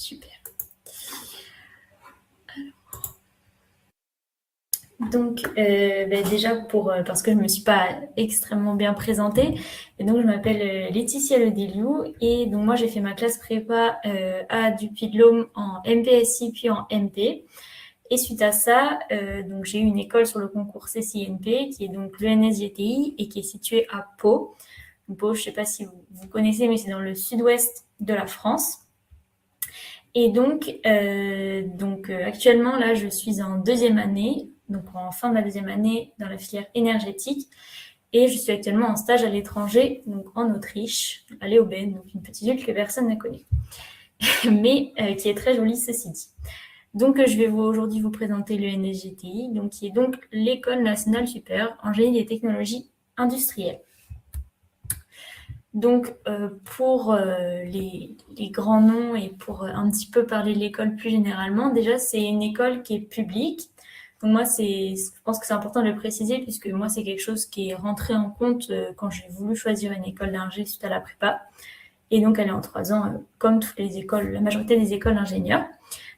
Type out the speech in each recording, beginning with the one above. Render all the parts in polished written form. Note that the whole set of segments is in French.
Super. Donc, déjà, parce que je ne me suis pas extrêmement bien présentée. Et donc, je m'appelle Laetitia Ledeliou. Et donc, moi, j'ai fait ma classe prépa à Dupuy-de-Dôme en MPSI puis en MP. Et suite à ça, donc, j'ai eu une école sur le concours CCNP, qui est donc l'ENSGTI et qui est située à Pau. Donc, Pau, je ne sais pas si vous connaissez, mais c'est dans le sud-ouest de la France. Et donc, actuellement, là, je suis en deuxième année, donc en fin de ma deuxième année dans la filière énergétique. Et je suis actuellement en stage à l'étranger, donc en Autriche, à Leoben, donc une petite ville que personne ne connaît, mais qui est très jolie, ceci dit. Donc, je vais aujourd'hui vous présenter l'ENSGTI, donc, qui est donc l'École nationale supérieure en génie des technologies industrielles. Donc, pour les grands noms et pour un petit peu parler de l'école plus généralement, déjà, c'est une école qui est publique. Donc, moi, je pense que c'est important de le préciser puisque moi, c'est quelque chose qui est rentré en compte quand j'ai voulu choisir une école d'ingé suite à la prépa. Et donc, elle est en 3 ans, comme toutes les écoles, la majorité des écoles d'ingénieurs.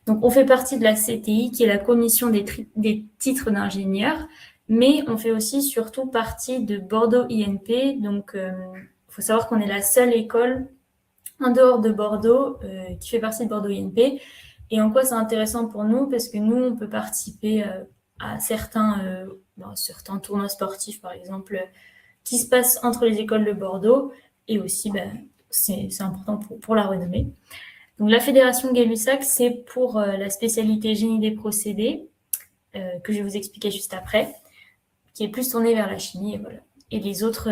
Donc, on fait partie de la CTI, qui est la commission des titres d'ingénieur, mais on fait aussi surtout partie de Bordeaux INP. Donc, il faut savoir qu'on est la seule école en dehors de Bordeaux qui fait partie de Bordeaux INP. Et en quoi c'est intéressant pour nous? Parce que nous, on peut participer à certains tournois sportifs, par exemple, qui se passent entre les écoles de Bordeaux. Et aussi, c'est important pour la renommée. Donc, la fédération Gay-Lussac, c'est pour la spécialité génie des procédés, que je vais vous expliquer juste après, qui est plus tournée vers la chimie. Et voilà. Et les autres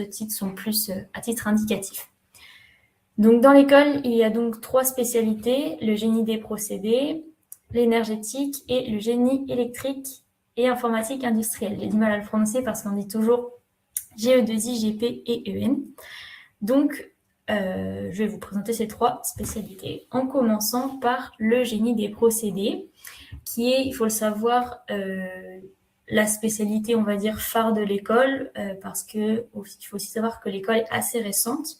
titres sont plus à titre indicatif. Donc, dans l'école, il y a donc 3 spécialités, le génie des procédés, l'énergétique et le génie électrique et informatique industrielle. J'ai du mal à le prononcer parce qu'on dit toujours GE2I, GP et EN. Donc, je vais vous présenter ces 3 spécialités en commençant par le génie des procédés, qui est, il faut le savoir, la spécialité, on va dire, phare de l'école, parce que il faut aussi savoir que l'école est assez récente.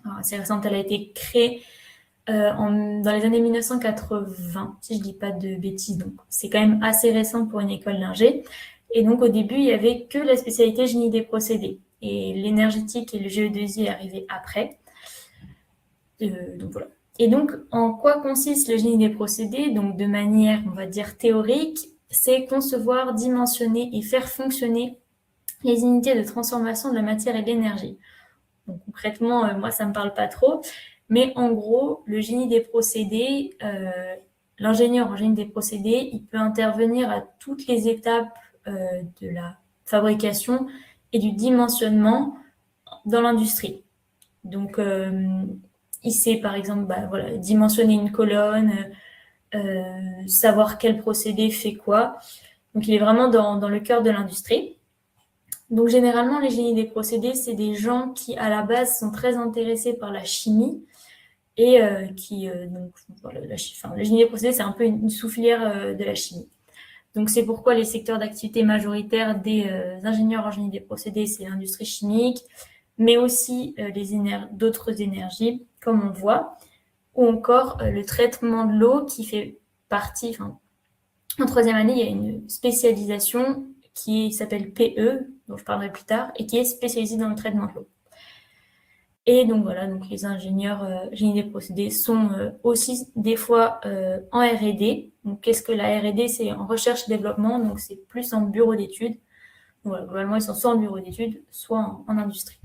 Alors, assez récente, elle a été créée dans les années 1980, si je dis pas de bêtises. Donc, c'est quand même assez récent pour une école d'ingé. Et donc, au début, il y avait que la spécialité génie des procédés. Et l'énergétique et le GE2I est arrivé après. Donc, voilà. Et donc, en quoi consiste le génie des procédés? Donc, de manière, on va dire, théorique, c'est concevoir, dimensionner et faire fonctionner les unités de transformation de la matière et de l'énergie. Donc, concrètement, moi, ça ne me parle pas trop. Mais en gros, le génie des procédés, l'ingénieur en génie des procédés, il peut intervenir à toutes les étapes de la fabrication et du dimensionnement dans l'industrie. Donc, il sait, par exemple, dimensionner une colonne, savoir quel procédé fait quoi. Donc, il est vraiment dans le cœur de l'industrie. Donc, généralement, les génies des procédés, c'est des gens qui, à la base, sont très intéressés par la chimie et le génie des procédés, c'est un peu une sous-filière de la chimie. Donc, c'est pourquoi les secteurs d'activité majoritaires des ingénieurs en génie des procédés, c'est l'industrie chimique, mais aussi d'autres énergies, comme on voit, ou encore le traitement de l'eau qui fait partie, en 3e année, il y a une spécialisation qui s'appelle PE, dont je parlerai plus tard, et qui est spécialisée dans le traitement de l'eau. Et donc voilà, donc les ingénieurs génie des procédés sont aussi des fois en R&D. Donc qu'est-ce que la R&D? C'est en recherche et développement, donc c'est plus en bureau d'études. Donc voilà, globalement, ils sont soit en bureau d'études, soit en industrie.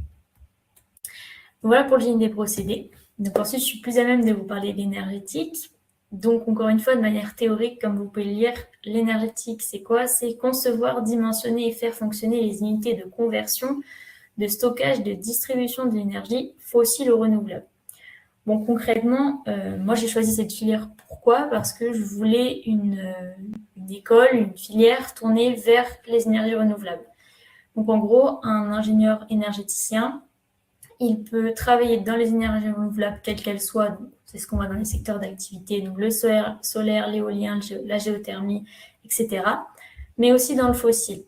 Donc voilà pour le génie des procédés. Donc ensuite, je suis plus à même de vous parler de l'énergétique. Donc encore une fois, de manière théorique, comme vous pouvez le lire, l'énergétique, c'est quoi? C'est concevoir, dimensionner et faire fonctionner les unités de conversion, de stockage, de distribution de l'énergie fossile ou renouvelable. Bon, concrètement, moi j'ai choisi cette filière. Pourquoi? Parce que je voulais une école, une filière tournée vers les énergies renouvelables. Donc en gros, un ingénieur énergéticien, il peut travailler dans les énergies renouvelables, quelles qu'elles soient. C'est ce qu'on voit dans les secteurs d'activité, donc le solaire, l'éolien, la géothermie, etc. Mais aussi dans le fossile.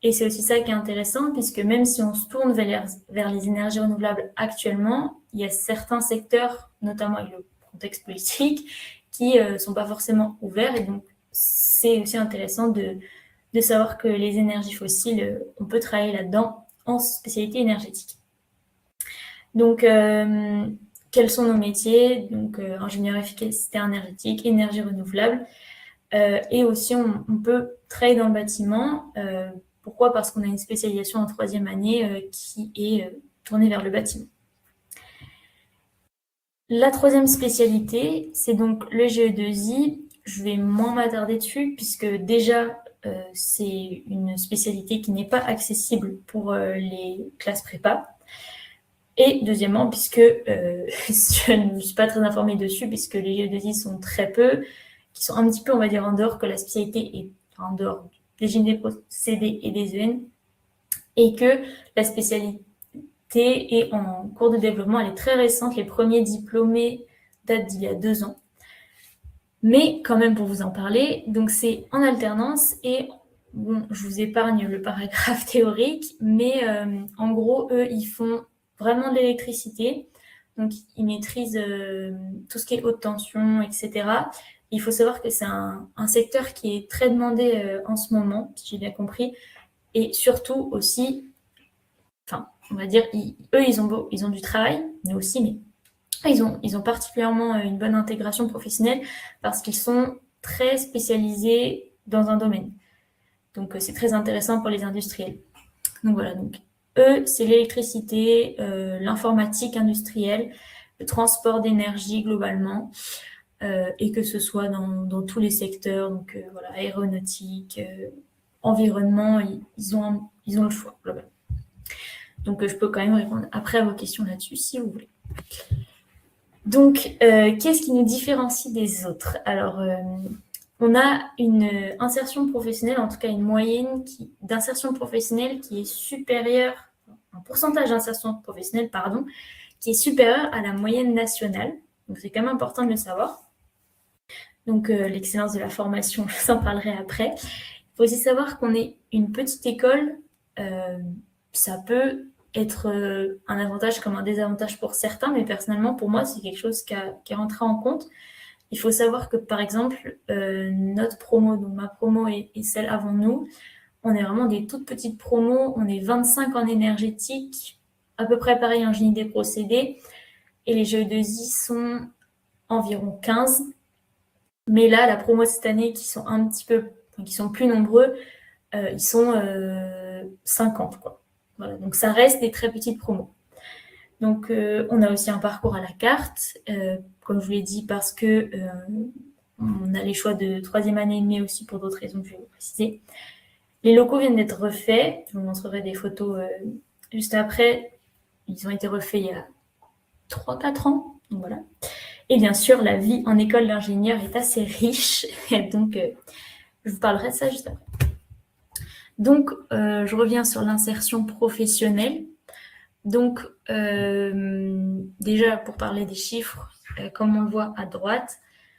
Et c'est aussi ça qui est intéressant, puisque même si on se tourne vers les énergies renouvelables actuellement, il y a certains secteurs, notamment avec le contexte politique, qui ne sont pas forcément ouverts. Et donc, c'est aussi intéressant de savoir que les énergies fossiles, on peut travailler là-dedans en spécialité énergétique. Donc, quels sont nos métiers? Donc, ingénieur efficacité énergétique, énergie renouvelable. Et aussi, on peut travailler dans le bâtiment. Pourquoi? Parce qu'on a une spécialisation en 3e année qui est tournée vers le bâtiment. La 3e spécialité, c'est donc le GE2I. Je vais moins m'attarder dessus puisque déjà, c'est une spécialité qui n'est pas accessible pour les classes prépa. Et deuxièmement, puisque je ne suis pas très informée dessus, puisque les GE2I sont très peu, qui sont un petit peu, on va dire, en dehors que la spécialité est en dehors des génies des procédés et des EN, et que la spécialité est en cours de développement, elle est très récente, les premiers diplômés datent d'il y a 2 ans. Mais quand même, pour vous en parler, donc c'est en alternance et bon, je vous épargne le paragraphe théorique, mais en gros, eux, ils font vraiment de l'électricité. Donc, ils maîtrisent tout ce qui est haute tension, etc. Il faut savoir que c'est un secteur qui est très demandé en ce moment, si j'ai bien compris. Et surtout aussi, enfin, on va dire, eux, ils ont du travail, nous aussi, mais ils ont particulièrement une bonne intégration professionnelle parce qu'ils sont très spécialisés dans un domaine. Donc, c'est très intéressant pour les industriels. Donc, voilà. Donc, eux, c'est l'électricité, l'informatique industrielle, le transport d'énergie globalement, et que ce soit dans tous les secteurs, donc voilà, aéronautique, environnement, ils ont le choix globalement. Donc, je peux quand même répondre après à vos questions là-dessus si vous voulez. Donc, qu'est-ce qui nous différencie des autres? Alors, on a une insertion professionnelle, en tout cas une moyenne d'insertion professionnelle qui est supérieure, un pourcentage d'insertion professionnelle, pardon, qui est supérieur à la moyenne nationale. Donc, c'est quand même important de le savoir. Donc, l'excellence de la formation, je vous en parlerai après. Il faut aussi savoir qu'on est une petite école. Ça peut être un avantage comme un désavantage pour certains, mais personnellement, pour moi, c'est quelque chose qui est rentré en compte. Il faut savoir que, par exemple, notre promo, donc ma promo et celle avant nous, on est vraiment des toutes petites promos. On est 25 en énergétique, à peu près pareil en génie des procédés, et les GE2I sont environ 15. Mais là, la promo cette année, qui sont plus nombreux, ils sont 50, quoi. Voilà, donc ça reste des très petites promos. Donc, on a aussi un parcours à la carte, comme je vous l'ai dit, parce que on a les choix de 3e année, mais aussi pour d'autres raisons que je vais vous préciser. Les locaux viennent d'être refaits. Je vous montrerai des photos juste après. Ils ont été refaits il y a 3-4 ans. Donc voilà. Et bien sûr, la vie en école d'ingénieur est assez riche. Donc, je vous parlerai de ça juste après. Donc, je reviens sur l'insertion professionnelle. Donc, déjà, pour parler des chiffres, comme on le voit à droite,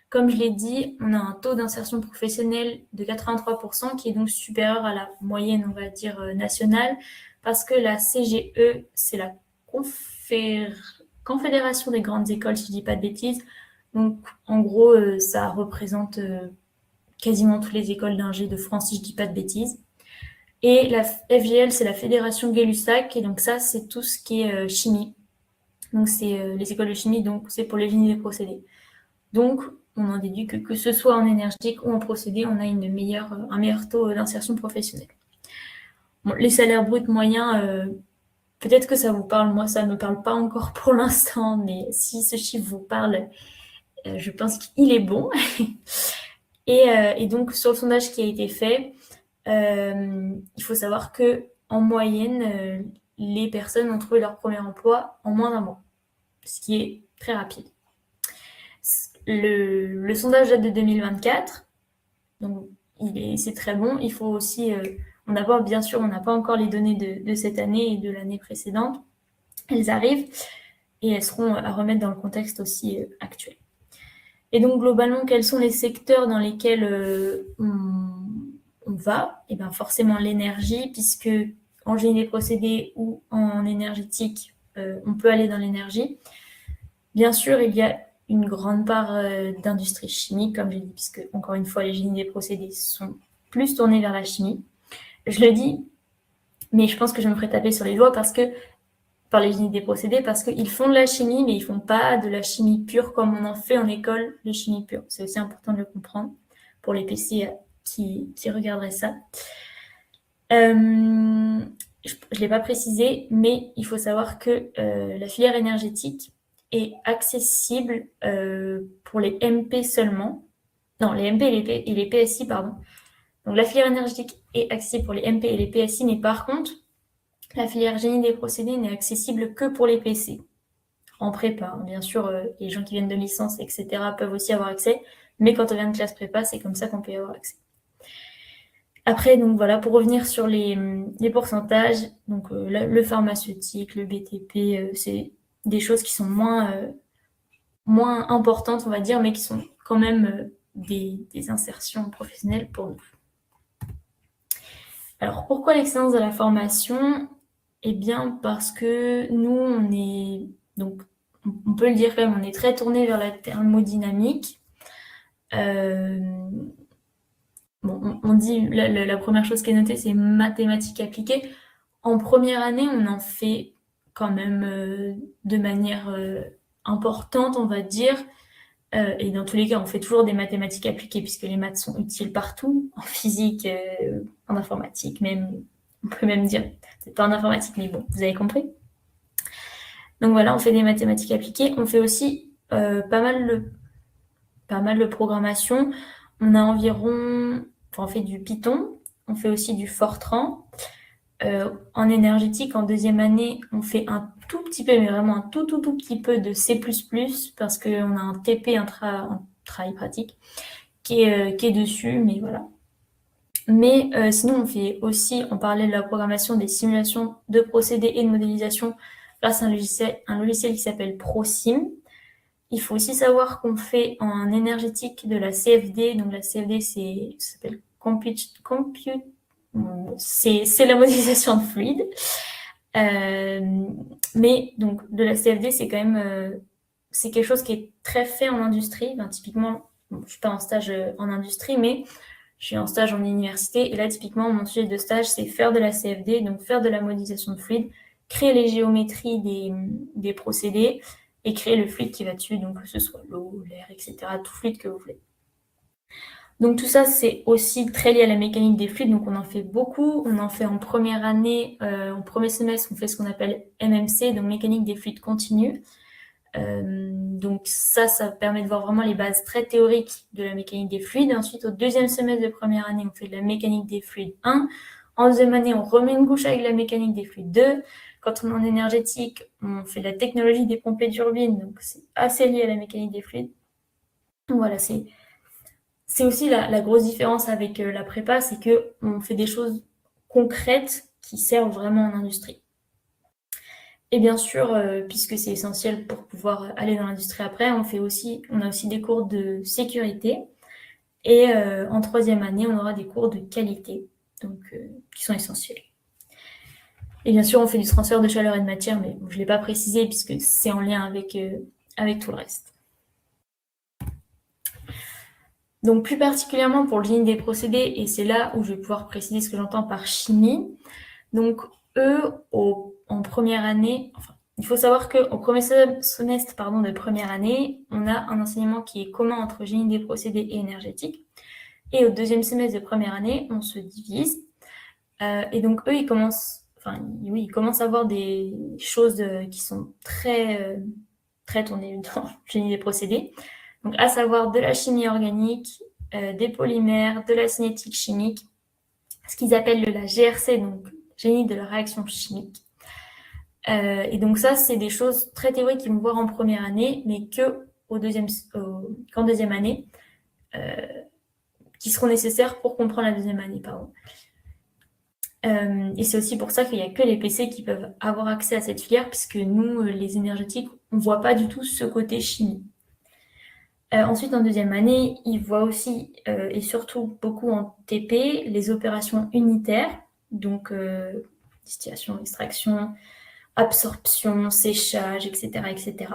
comme je l'ai dit, on a un taux d'insertion professionnelle de 83% qui est donc supérieur à la moyenne, on va dire, nationale, parce que la CGE, c'est la Confédération des grandes écoles, si je ne dis pas de bêtises. Donc, en gros, ça représente quasiment toutes les écoles d'ingé de France, si je ne dis pas de bêtises. Et la FGL, c'est la Fédération Gay-Lussac, et donc ça, c'est tout ce qui est chimie. Donc, c'est les écoles de chimie, donc c'est pour les génies des procédés. Donc, on en déduit que ce soit en énergétique ou en procédé, on a un meilleur taux d'insertion professionnelle. Bon, les salaires bruts moyens, peut-être que ça vous parle, moi ça ne me parle pas encore pour l'instant, mais si ce chiffre vous parle, je pense qu'il est bon. Et donc, sur le sondage qui a été fait, il faut savoir que en moyenne, les personnes ont trouvé leur premier emploi en moins d'un mois, ce qui est très rapide. Le sondage date de 2024, donc c'est très bon. Il faut aussi, on n'a pas encore les données de cette année et de l'année précédente. Elles arrivent et elles seront à remettre dans le contexte aussi actuel. Et donc, globalement, quels sont les secteurs dans lesquels on va? Et bien, forcément l'énergie, puisque en génie des procédés ou en énergétique, on peut aller dans l'énergie. Bien sûr, il y a une grande part d'industrie chimique, comme j'ai dit, puisque, encore une fois, les génies des procédés sont plus tournés vers la chimie. Je le dis, mais je pense que je me ferai taper sur les doigts par les génies des procédés, parce qu'ils font de la chimie, mais ils font pas de la chimie pure comme on en fait en école de chimie pure. C'est aussi important de le comprendre pour les PC qui regarderaient ça. Je ne l'ai pas précisé, mais il faut savoir que la filière énergétique est accessible pour les MP seulement. Non, les MP et les PSI, pardon. Donc la filière énergétique est accessible pour les MP et les PSI, mais par contre, la filière génie des procédés n'est accessible que pour les PC. En prépa, bien sûr, les gens qui viennent de licence, etc., peuvent aussi avoir accès, mais quand on vient de classe prépa, c'est comme ça qu'on peut y avoir accès. Après, donc voilà, pour revenir sur les pourcentages, donc le pharmaceutique, le BTP, c'est des choses qui sont moins importantes, on va dire, mais qui sont quand même des insertions professionnelles pour nous. Alors, pourquoi l'excellence de la formation? Eh bien, parce que nous, on peut le dire quand même, on est très tourné vers la thermodynamique. On dit, la première chose qui est notée, c'est mathématiques appliquées. En première année, on en fait quand même de manière importante, on va dire. Et dans tous les cas, on fait toujours des mathématiques appliquées puisque les maths sont utiles partout, en physique, en informatique, même, on peut même dire, peut-être pas en informatique, mais bon, vous avez compris. Donc voilà, on fait des mathématiques appliquées. On fait aussi pas mal de programmation. On a on fait du Python, on fait aussi du Fortran. En énergétique, en deuxième année, on fait un tout petit peu, mais vraiment un tout petit peu de C++, parce qu'on a un TP, un travail pratique, qui est dessus, mais voilà. Mais sinon, on parlait de la programmation des simulations de procédés et de modélisation grâce à un logiciel qui s'appelle ProSim. Il faut aussi savoir qu'on fait en énergétique de la CFD. Donc la CFD, ça s'appelle c'est la modélisation de fluide. Mais donc de la CFD, c'est quand même c'est quelque chose qui est très fait en industrie. Typiquement, je suis pas en stage en industrie, mais je suis en stage en université. Et là, typiquement, mon sujet de stage, c'est faire de la CFD, donc faire de la modélisation de fluide, créer les géométries des procédés et créer le fluide qui va dessus, donc que ce soit l'eau, l'air, etc., tout fluide que vous voulez. Donc tout ça, c'est aussi très lié à la mécanique des fluides, donc on en fait beaucoup. On en fait en première année, en premier semestre, on fait ce qu'on appelle MMC, donc mécanique des fluides continus. Donc ça permet de voir vraiment les bases très théoriques de la mécanique des fluides. Ensuite, au deuxième semestre de première année, on fait de la mécanique des fluides 1. En deuxième année, on remet une couche avec la mécanique des fluides 2. Quand on est en énergétique, on fait la technologie des pompées de turbines, donc c'est assez lié à la mécanique des fluides. Donc voilà, c'est aussi la grosse différence avec la prépa, c'est qu'on fait des choses concrètes qui servent vraiment en industrie. Et bien sûr, puisque c'est essentiel pour pouvoir aller dans l'industrie après, on a aussi des cours de sécurité. Et en troisième année, on aura des cours de qualité, donc qui sont essentiels. Et bien sûr, on fait du transfert de chaleur et de matière, mais je ne l'ai pas précisé puisque c'est en lien avec tout le reste. Donc plus particulièrement pour le génie des procédés, et c'est là où je vais pouvoir préciser ce que j'entends par chimie. Donc eux, en première année, il faut savoir qu'au premier semestre de première année, on a un enseignement qui est commun entre génie des procédés et énergétique. Et au deuxième semestre de première année, on se divise. Et donc eux, ils commencent à avoir des choses qui sont très tournées dans le génie des procédés. Donc à savoir de la chimie organique, des polymères, de la cinétique chimique, ce qu'ils appellent la GRC, donc génie de la réaction chimique. Et donc ça, c'est des choses très théoriques qu'ils vont voir en première année, mais qu'en deuxième année, qui seront nécessaires pour comprendre la deuxième année, pardon. Et c'est aussi pour ça qu'il n'y a que les PC qui peuvent avoir accès à cette filière, puisque nous, les énergétiques, on ne voit pas du tout ce côté chimie. Ensuite, en deuxième année, ils voient aussi, et surtout beaucoup en TP, les opérations unitaires, donc distillation, extraction, absorption, séchage, etc., etc.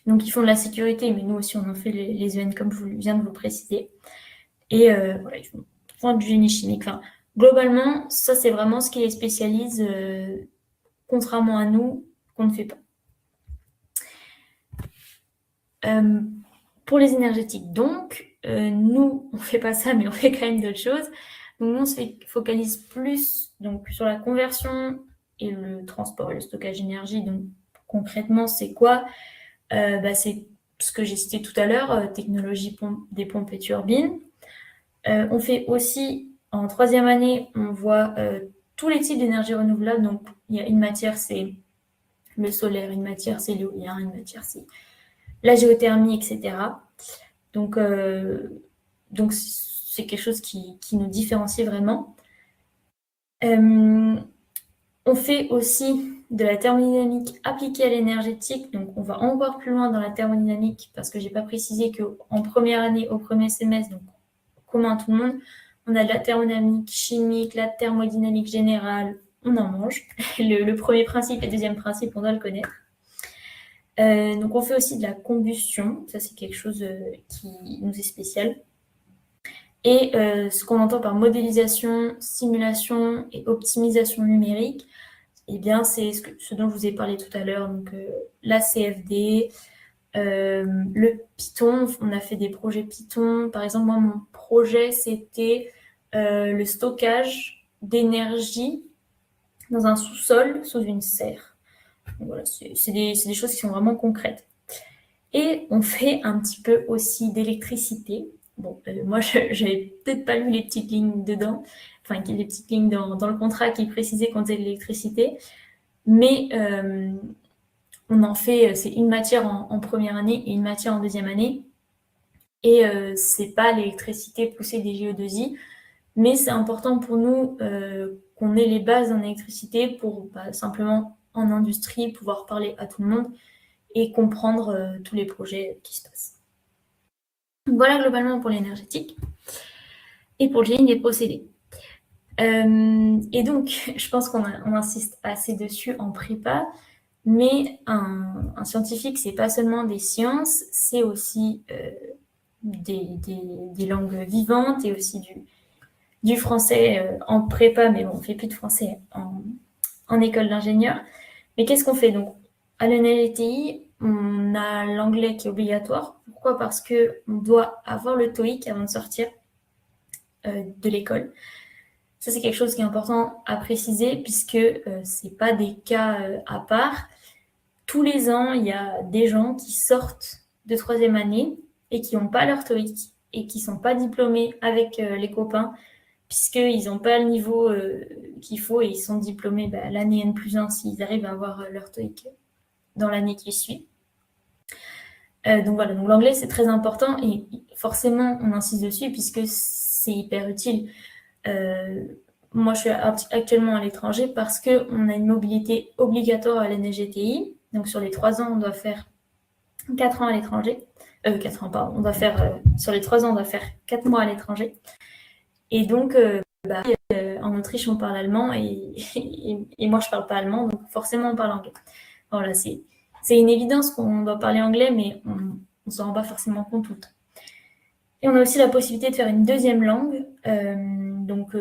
Donc, ils font de la sécurité, mais nous aussi, on en fait les EN, comme je viens de vous préciser. Et voilà, ils font du génie chimique. Enfin, globalement, ça, c'est vraiment ce qui les spécialise, contrairement à nous, qu'on ne fait pas. Pour les énergétiques, donc, nous, on ne fait pas ça, mais on fait quand même d'autres choses. Donc, nous, on se focalise plus donc, sur la conversion et le transport et le stockage d'énergie. Donc, concrètement, c'est quoi? C'est ce que j'ai cité tout à l'heure, technologie des pompes et turbines. On fait aussi, en troisième année, on voit tous les types d'énergie renouvelable. Donc, il y a une matière, c'est le solaire, une matière, c'est l'éolien, une matière, c'est la géothermie, etc. Donc c'est quelque chose qui nous différencie vraiment. On fait aussi de la thermodynamique appliquée à l'énergétique. Donc, on va encore plus loin dans la thermodynamique parce que je n'ai pas précisé qu'en première année, au premier semestre, donc commun à tout le monde, on a de la thermodynamique chimique, la thermodynamique générale, on en mange. Le premier principe et le deuxième principe, on doit le connaître. Donc, on fait aussi de la combustion. Ça, c'est quelque chose qui nous est spécial. Et ce qu'on entend par modélisation, simulation et optimisation numérique, eh bien, c'est ce dont je vous ai parlé tout à l'heure. Donc, la CFD, le Python, on a fait des projets Python. Par exemple, moi, mon projet, c'était le stockage d'énergie dans un sous-sol sous une serre. Donc, voilà, c'est des choses qui sont vraiment concrètes. Et on fait un petit peu aussi d'électricité. Bon, moi, j'avais peut-être pas lu les petites lignes dedans, enfin, les petites lignes dans le contrat qui précisaient qu'on faisait de l'électricité. Mais on en fait, c'est une matière en première année et une matière en deuxième année. Et c'est pas l'électricité poussée des GE2I, mais c'est important pour nous qu'on ait les bases en électricité pour simplement en industrie pouvoir parler à tout le monde et comprendre tous les projets qui se passent. Voilà globalement pour l'énergétique et pour le génie des procédés. Et donc, je pense qu'on insiste assez dessus en prépa, mais un scientifique, c'est pas seulement des sciences, c'est aussi des langues vivantes et aussi du français en prépa, mais bon, on fait plus de français en école d'ingénieur. Mais qu'est-ce qu'on fait donc? À l'ENLTI, on a l'anglais qui est obligatoire. Pourquoi? Parce qu'on doit avoir le TOEIC avant de sortir de l'école. Ça, c'est quelque chose qui est important à préciser puisque c'est pas des cas à part. Tous les ans, il y a des gens qui sortent de troisième année et qui n'ont pas leur TOEIC et qui sont pas diplômés avec les copains puisqu'ils n'ont pas le niveau qu'il faut et ils sont diplômés l'année N+1 s'ils arrivent à avoir leur TOEIC dans l'année qui suit. Donc voilà, donc l'anglais c'est très important et forcément on insiste dessus puisque c'est hyper utile. Moi je suis actuellement à l'étranger parce qu'on a une mobilité obligatoire à l'NGTI. Donc sur les 3 ans on doit faire 4 ans à l'étranger. 4 ans, pardon. On doit faire, sur les 3 ans on doit faire 4 mois à l'étranger. Et donc en Autriche on parle allemand et moi je parle pas allemand, donc forcément on parle anglais. Voilà, c'est une évidence qu'on doit parler anglais, mais on ne s'en rend pas forcément compte tout le temps. Et on a aussi la possibilité de faire une deuxième langue. Donc,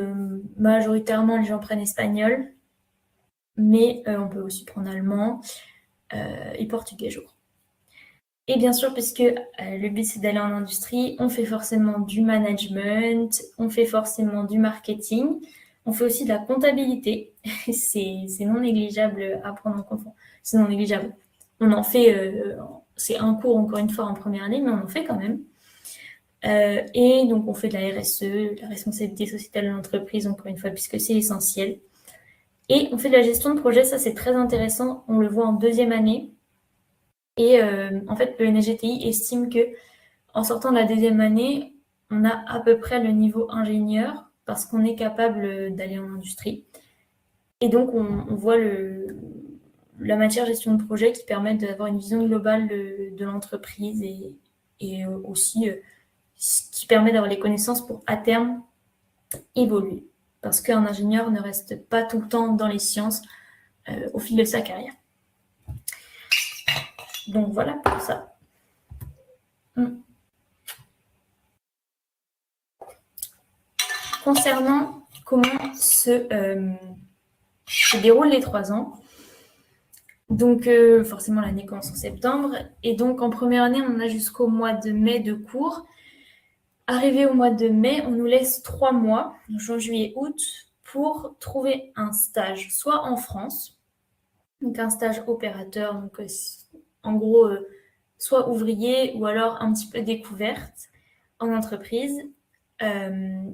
majoritairement, les gens prennent espagnol, mais on peut aussi prendre allemand et portugais, je crois. Et bien sûr, puisque le but c'est d'aller en industrie, on fait forcément du management, on fait forcément du marketing, on fait aussi de la comptabilité. C'est non négligeable à prendre en compte. C'est non négligeable. On en fait, c'est un cours encore une fois en première année, mais on en fait quand même. Et donc on fait de la RSE, la responsabilité sociétale de l'entreprise, encore une fois, puisque c'est essentiel. Et on fait de la gestion de projet, ça c'est très intéressant, on le voit en deuxième année. Et en fait, le NGTI estime que en sortant de la deuxième année, on a à peu près le niveau ingénieur parce qu'on est capable d'aller en industrie. Et donc, on voit la matière gestion de projet qui permet d'avoir une vision globale de l'entreprise et aussi ce qui permet d'avoir les connaissances pour, à terme, évoluer. Parce qu'un ingénieur ne reste pas tout le temps dans les sciences au fil de sa carrière. Donc voilà pour ça. Concernant comment se déroulent les 3 ans, donc forcément l'année commence en septembre, et donc en première année on a jusqu'au mois de mai de cours. Arrivé au mois de mai, on nous laisse 3 mois, juin, juillet, août, pour trouver un stage, soit en France, donc un stage opérateur, donc en gros soit ouvrier ou alors un petit peu découverte en entreprise,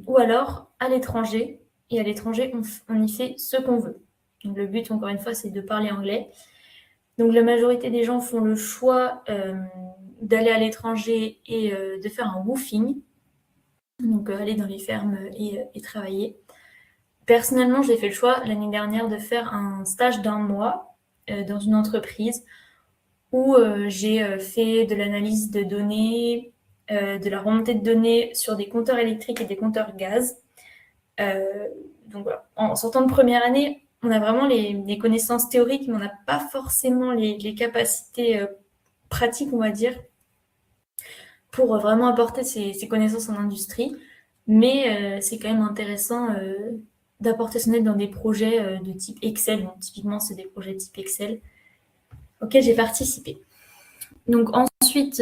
ou alors à l'étranger. Et à l'étranger, on y fait ce qu'on veut. Donc le but, encore une fois, c'est de parler anglais. Donc la majorité des gens font le choix d'aller à l'étranger et de faire un woofing, donc aller dans les fermes et travailler. Personnellement, j'ai fait le choix l'année dernière de faire un stage d'1 mois dans une entreprise où j'ai fait de l'analyse de données, de la remontée de données sur des compteurs électriques et des compteurs gaz. Donc voilà. En sortant de première année, on a vraiment les connaissances théoriques, mais on n'a pas forcément les capacités pratiques, on va dire, pour vraiment apporter ces connaissances en industrie. Mais c'est quand même intéressant d'apporter son aide dans des projets de type Excel. Bon, typiquement, c'est des projets de type Excel auxquels j'ai participé. Donc ensuite,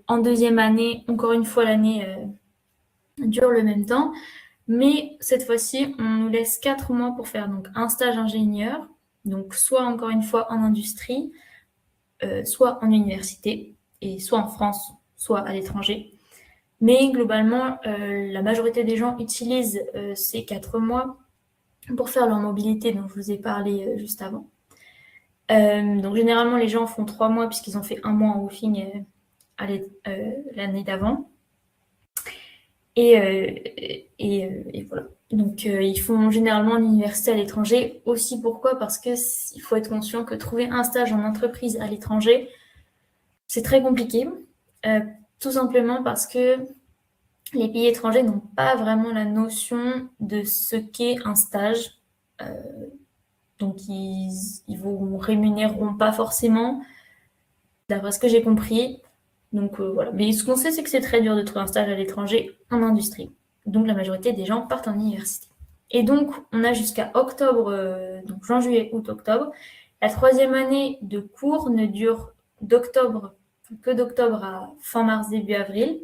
en deuxième année, encore une fois, l'année dure le même temps. Mais cette fois-ci, on nous laisse 4 mois pour faire donc un stage ingénieur, donc soit encore une fois en industrie, soit en université, et soit en France, soit à l'étranger. Mais globalement, la majorité des gens utilisent ces 4 mois pour faire leur mobilité dont je vous ai parlé juste avant. Donc généralement, les gens font 3 mois puisqu'ils ont fait 1 mois en woofing l'année d'avant. Et voilà. Donc ils font généralement l'université à l'étranger. Aussi pourquoi? Parce qu'il faut être conscient que trouver un stage en entreprise à l'étranger, c'est très compliqué. Tout simplement parce que les pays étrangers n'ont pas vraiment la notion de ce qu'est un stage. Donc ils vous rémunéreront pas forcément, d'après ce que j'ai compris. Donc voilà. Mais ce qu'on sait, c'est que c'est très dur de trouver un stage à l'étranger en industrie. Donc la majorité des gens partent en université. Et donc on a jusqu'à octobre, donc juin, juillet, août, octobre. La 3e année de cours ne dure que d'octobre à fin mars, début avril,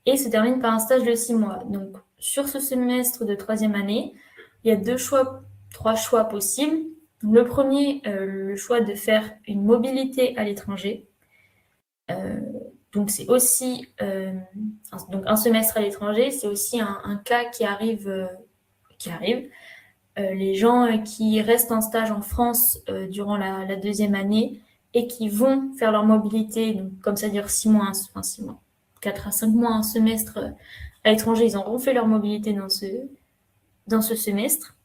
et se termine par un stage de 6 mois. Donc sur ce semestre de 3e année, il y a 3 choix possibles. Donc, le premier, le choix de faire une mobilité à l'étranger. Donc c'est aussi donc un semestre à l'étranger, c'est aussi un cas qui arrive. Les gens qui restent en stage en France durant la 2e année et qui vont faire leur mobilité, donc comme ça dure 6 mois, 4 à 5 mois, un semestre à l'étranger, ils auront fait leur mobilité dans ce semestre,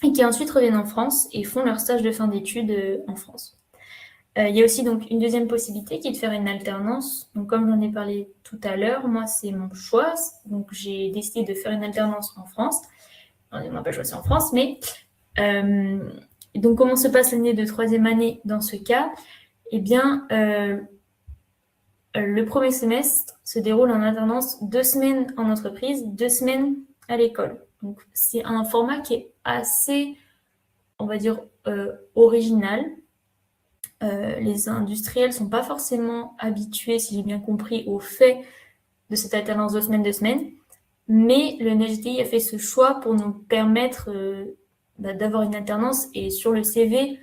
et qui ensuite reviennent en France et font leur stage de fin d'études en France. Il y a aussi donc une deuxième possibilité qui est de faire une alternance. Donc comme j'en ai parlé tout à l'heure, moi c'est mon choix, donc j'ai décidé de faire une alternance en France. On n'a pas choisi en France, mais donc comment se passe l'année de 3e année dans ce cas? Eh bien, le premier semestre se déroule en alternance 2 semaines en entreprise, 2 semaines à l'école. Donc c'est un format qui est assez, on va dire, original. Les industriels ne sont pas forcément habitués, si j'ai bien compris, au fait de cette alternance 2 semaines, 2 semaines. Mais le NHDI a fait ce choix pour nous permettre d'avoir une alternance. Et sur le CV,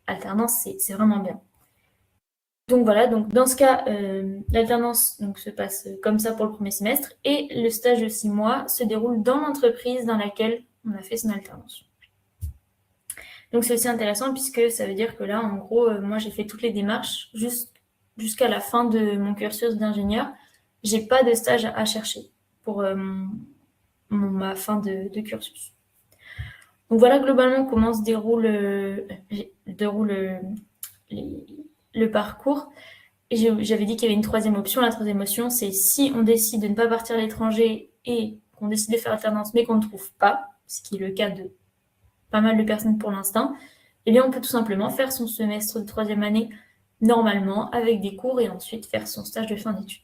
alternance, c'est vraiment bien. Donc voilà, donc dans ce cas, l'alternance se passe comme ça pour le premier semestre. Et le stage de 6 mois se déroule dans l'entreprise dans laquelle on a fait son alternance. Donc c'est aussi intéressant puisque ça veut dire que là, en gros, moi j'ai fait toutes les démarches jusqu'à la fin de mon cursus d'ingénieur. J'ai pas de stage à chercher pour ma fin de cursus. Donc voilà globalement comment se déroule le parcours. Et j'avais dit qu'il y avait une 3e option. La 3e option, c'est si on décide de ne pas partir à l'étranger et qu'on décide de faire alternance mais qu'on ne trouve pas, ce qui est le cas de pas mal de personnes pour l'instant, eh bien on peut tout simplement faire son semestre de 3e année normalement avec des cours et ensuite faire son stage de fin d'études.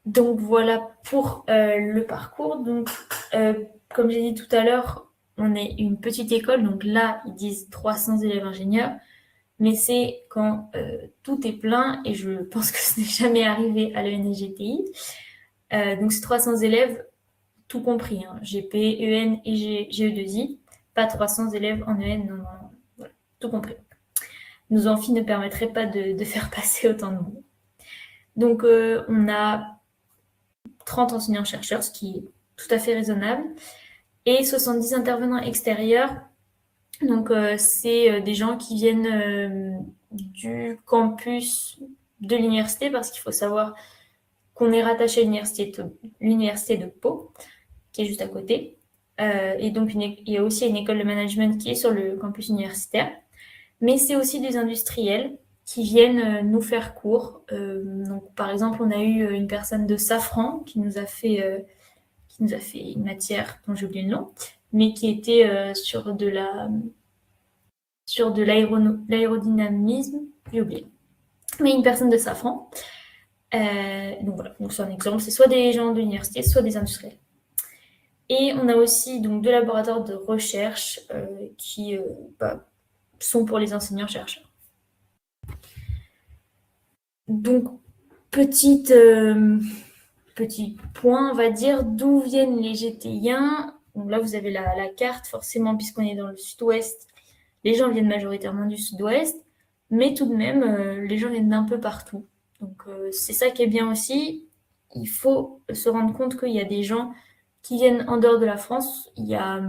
Donc voilà pour le parcours. Donc, comme j'ai dit tout à l'heure, on est une petite école, donc là, ils disent 300 élèves ingénieurs, mais c'est quand tout est plein, et je pense que ce n'est jamais arrivé à l'ENSGTI. Donc c'est 300 élèves, tout compris, hein, GP, EN et GE2I, pas 300 élèves en EN, non, voilà, tout compris. Nos amphis ne permettraient pas de faire passer autant de monde. Donc on a 30 enseignants-chercheurs, ce qui est tout à fait raisonnable, et 70 intervenants extérieurs. Donc, c'est des gens qui viennent du campus de l'université, parce qu'il faut savoir qu'on est rattaché à l'université de Pau, qui est juste à côté. Et donc, il y a aussi une école de management qui est sur le campus universitaire. Mais c'est aussi des industriels qui viennent nous faire cours. Donc, par exemple, on a eu une personne de Safran qui nous a fait une matière dont j'ai oublié le nom, mais qui était sur de l'aérodynamisme, j'ai oublié. Mais une personne de Safran. Donc voilà, donc c'est un exemple, c'est soit des gens de l'université, soit des industriels. Et on a aussi donc 2 laboratoires de recherche qui sont pour les enseignants-chercheurs. Donc, petit point, on va dire, d'où viennent les GTIens. Donc là, vous avez la carte, forcément, puisqu'on est dans le sud-ouest. Les gens viennent majoritairement du sud-ouest, mais tout de même, les gens viennent d'un peu partout. Donc, c'est ça qui est bien aussi. Il faut se rendre compte qu'il y a des gens qui viennent en dehors de la France. Il y a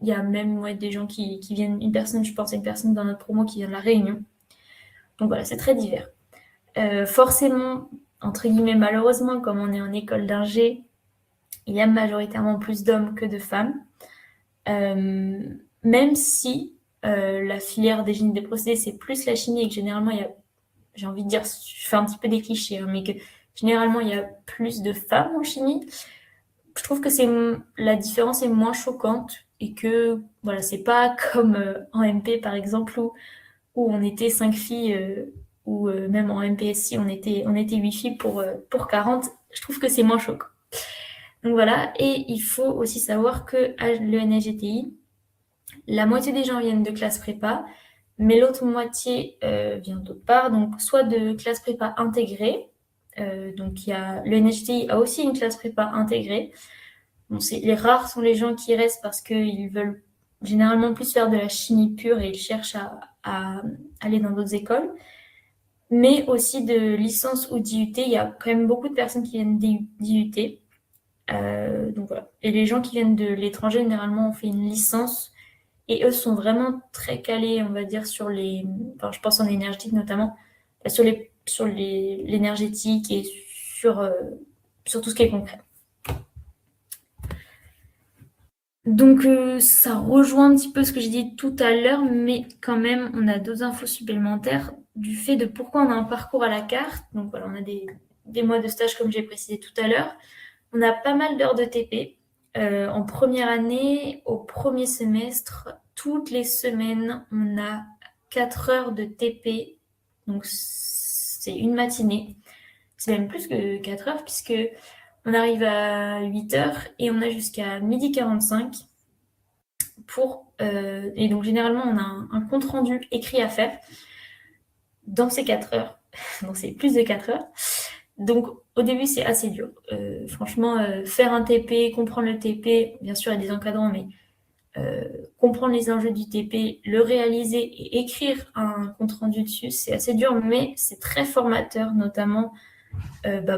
même des gens qui viennent, je pense à une personne dans notre promo qui vient de La Réunion. Donc voilà, c'est très divers. Forcément, entre guillemets, malheureusement, comme on est en école d'ingé, il y a majoritairement plus d'hommes que de femmes. Même si la filière des génies des procédés, c'est plus la chimie et que généralement, j'ai envie de dire, je fais un petit peu des clichés, hein, mais que généralement, il y a plus de femmes en chimie. Je trouve que la différence est moins choquante et que, voilà, c'est pas comme en MP, par exemple, où on était 5 filles, ou même en MPSI, on était 8 filles pour 40. Je trouve que c'est moins choquant. Donc voilà, et il faut aussi savoir que à l'ENSGTI, la moitié des gens viennent de classe prépa, mais l'autre moitié vient d'autre part, donc soit de classe prépa intégrée, donc l'ENSGTI a aussi une classe prépa intégrée. Bon, les rares sont les gens qui restent parce qu'ils veulent généralement plus faire de la chimie pure et ils cherchent à aller dans d'autres écoles. Mais aussi de licence ou d'IUT, il y a quand même beaucoup de personnes qui viennent d'IUT. Donc voilà. Et les gens qui viennent de l'étranger, généralement, ont fait une licence. Et eux sont vraiment très calés, on va dire, je pense en énergétique notamment, sur l'énergétique et sur tout ce qui est concret. Donc ça rejoint un petit peu ce que j'ai dit tout à l'heure, mais quand même, on a 2 infos supplémentaires du fait de pourquoi on a un parcours à la carte. Donc voilà, on a des mois de stage, comme j'ai précisé tout à l'heure. On a pas mal d'heures de TP. En première année, au premier semestre, toutes les semaines, on a 4 heures de TP. Donc c'est une matinée. C'est même plus que 4 heures, puisque on arrive à 8 heures et on a jusqu'à 12h45 et donc généralement on a un compte rendu écrit à faire dans ces 4 heures, donc c'est plus de 4 heures. Donc au début c'est assez dur. Franchement, faire un TP, comprendre le TP, bien sûr il y a des encadrants, mais comprendre les enjeux du TP, le réaliser et écrire un compte rendu dessus, c'est assez dur, mais c'est très formateur, notamment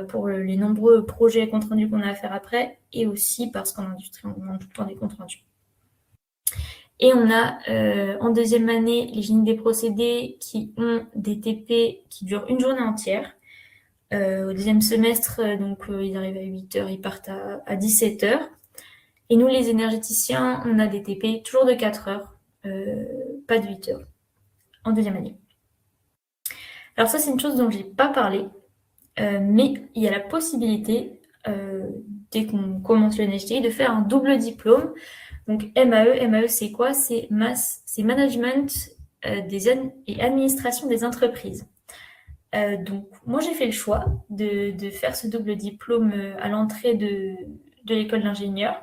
pour les nombreux projets et comptes rendus qu'on a à faire après, et aussi parce qu'en industrie, on demande tout le temps des comptes rendus. Et on a en deuxième année les génies des procédés qui ont des TP qui durent une journée entière. Au deuxième semestre, ils arrivent à 8 heures, ils partent à 17 heures. Et nous, les énergéticiens, on a des TP toujours de 4 heures, pas de 8 heures, en deuxième année. Alors ça, c'est une chose dont je n'ai pas parlé, mais il y a la possibilité, dès qu'on commence le NHTI, de faire un double diplôme. Donc MAE c'est quoi? C'est Management et Administration des entreprises. Donc moi j'ai fait le choix de faire ce double diplôme à l'entrée de l'école d'ingénieur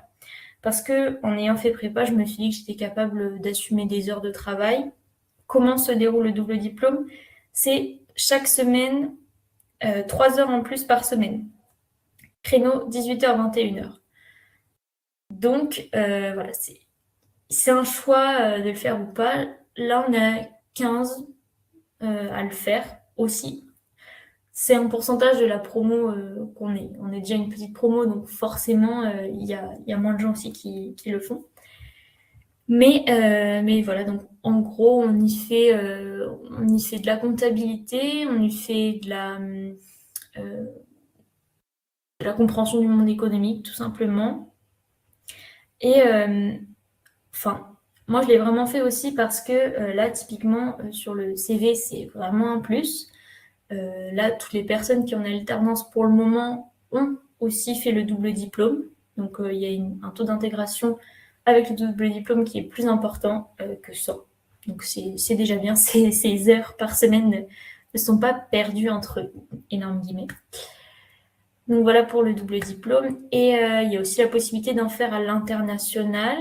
parce que en ayant fait prépa, je me suis dit que j'étais capable d'assumer des heures de travail. Comment se déroule le double diplôme? C'est chaque semaine 3 heures en plus par semaine. Créneau 18h-21h. Donc voilà, c'est un choix de le faire ou pas. Là, on a 15 à le faire aussi. C'est un pourcentage de la promo qu'on est. On est déjà une petite promo, donc forcément, il y a moins de gens aussi qui le font. Mais voilà, donc en gros, on y fait de la comptabilité, on y fait de la compréhension du monde économique, tout simplement. Et enfin, moi, je l'ai vraiment fait aussi parce que là, typiquement, sur le CV, c'est vraiment un plus. Là, toutes les personnes qui ont en alternance pour le moment ont aussi fait le double diplôme. Donc, il y a un taux d'intégration avec le double diplôme qui est plus important que ça. Donc, c'est déjà bien. Ces heures par semaine ne sont pas perdues entre énormes guillemets. Donc, voilà pour le double diplôme. Et il y a aussi la possibilité d'en faire à l'international.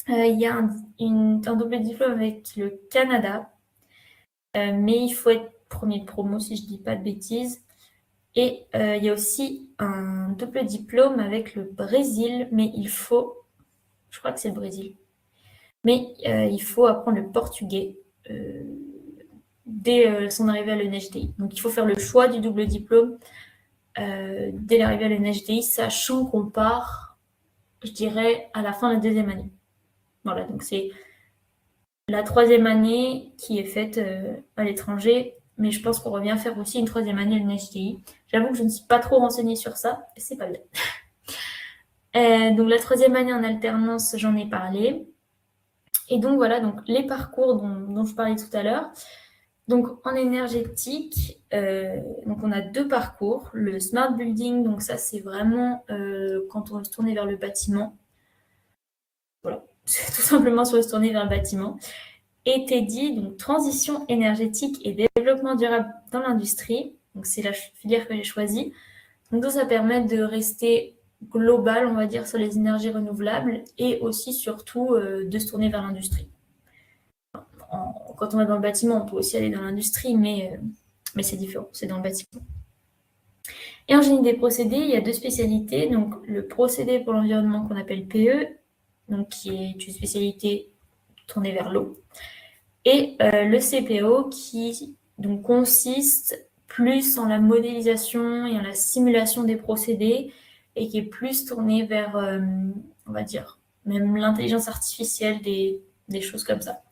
Il y a un double diplôme avec le Canada, mais il faut être premier de promo si je ne dis pas de bêtises. Et il y a aussi un double diplôme avec le Brésil, mais je crois que c'est le Brésil, mais il faut apprendre le portugais dès son arrivée à l'ENHDI. Donc il faut faire le choix du double diplôme dès l'arrivée à l'ENHDI, sachant qu'on part, je dirais, à la fin de la deuxième année. Voilà, donc c'est la troisième année qui est faite à l'étranger, mais je pense qu'on revient faire aussi une troisième année à l'UNHDI. J'avoue que je ne suis pas trop renseignée sur ça, et c'est pas bien. Donc la troisième année en alternance, j'en ai parlé. Et donc voilà, donc les parcours dont je parlais tout à l'heure. Donc en énergétique, donc on a 2 parcours. Le Smart Building, donc ça c'est vraiment quand on veut se tourner vers le bâtiment. Voilà, c'est tout simplement sur se tourner vers le bâtiment. Et TEDI, donc transition énergétique et développement durable dans l'industrie. Donc c'est la filière que j'ai choisie. Donc ça permet de rester global, on va dire, sur les énergies renouvelables et aussi surtout de se tourner vers l'industrie. Quand on est dans le bâtiment, on peut aussi aller dans l'industrie, mais c'est différent, c'est dans le bâtiment. Et en génie des procédés, il y a 2 spécialités. Donc le procédé pour l'environnement qu'on appelle PE, donc qui est une spécialité tournée vers l'eau. Et le CPO qui donc consiste plus en la modélisation et en la simulation des procédés et qui est plus tourné vers, on va dire, même l'intelligence artificielle, des choses comme ça.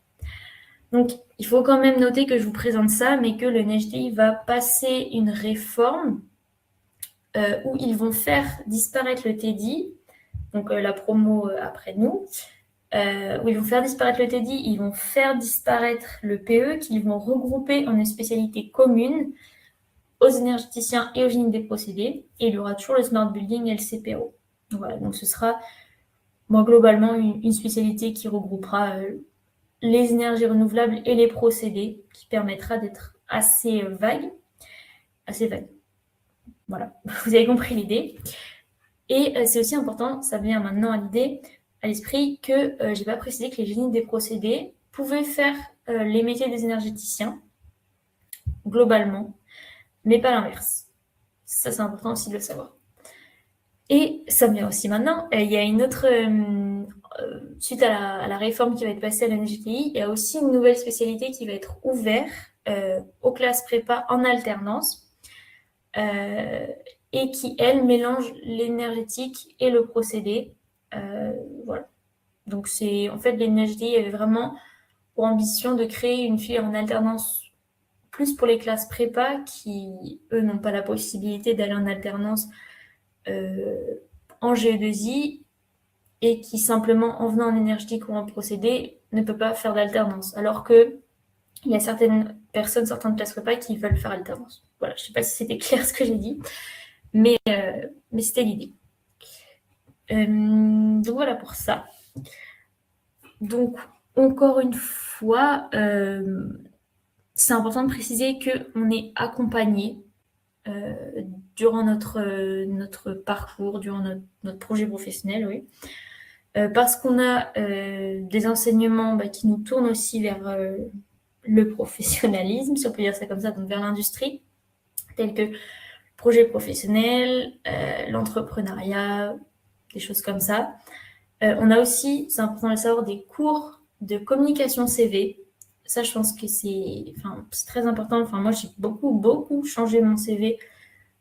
Donc, il faut quand même noter que je vous présente ça, mais que le NHDI va passer une réforme où ils vont faire disparaître le TEDI, donc la promo après nous, où ils vont faire disparaître le TEDI, ils vont faire disparaître le PE, qu'ils vont regrouper en une spécialité commune aux énergéticiens et aux génies des procédés, et il y aura toujours le Smart Building et le CPO. Voilà, donc ce sera globalement une spécialité qui regroupera les énergies renouvelables et les procédés, qui permettra d'être assez vague. Assez vague. Voilà, vous avez compris l'idée. Et c'est aussi important, ça vient maintenant à l'esprit, que j'ai pas précisé que les génies des procédés pouvaient faire les métiers des énergéticiens, globalement, mais pas l'inverse. Ça, c'est important aussi de le savoir. Et ça vient aussi maintenant, il y a une autre, suite à la réforme qui va être passée à la NGTI, il y a aussi une nouvelle spécialité qui va être ouverte aux classes prépa en alternance et qui, elle, mélange l'énergétique et le procédé. Voilà. Donc, en fait, l'NHDI avait vraiment pour ambition de créer une filière en alternance plus pour les classes prépa qui, eux, n'ont pas la possibilité d'aller en alternance en GE2I et qui, simplement, en venant en énergétique ou en procédé, ne peut pas faire d'alternance. Alors que il y a certaines personnes, certaines classes prépa qui veulent faire alternance. Voilà, je ne sais pas si c'était clair ce que j'ai dit, mais c'était l'idée. Donc voilà pour ça. Donc, encore une fois, c'est important de préciser qu'on est accompagné durant notre parcours, durant notre projet professionnel, oui. Parce qu'on a des enseignements qui nous tournent aussi vers le professionnalisme, si on peut dire ça comme ça, donc vers l'industrie, tels que le projet professionnel, l'entrepreneuriat, des choses comme ça. On a aussi, c'est important de le savoir, des cours de communication CV. Ça, je pense que c'est très important. Enfin, moi, j'ai beaucoup changé mon CV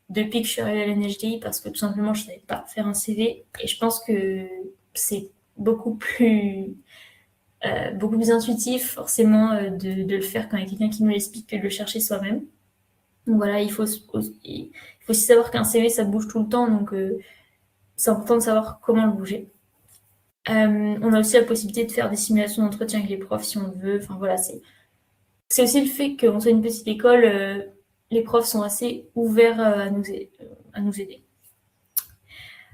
depuis que je suis arrivée à l'NHDI parce que tout simplement, je ne savais pas faire un CV. Et je pense que c'est beaucoup plus intuitif, forcément, de le faire quand il y a quelqu'un qui nous l'explique que de le chercher soi-même. Donc voilà, il faut aussi savoir qu'un CV, ça bouge tout le temps. Donc, c'est important de savoir comment le bouger. On a aussi la possibilité de faire des simulations d'entretien avec les profs si on veut. Enfin voilà, c'est aussi le fait qu'on soit une petite école, les profs sont assez ouverts à nous aider.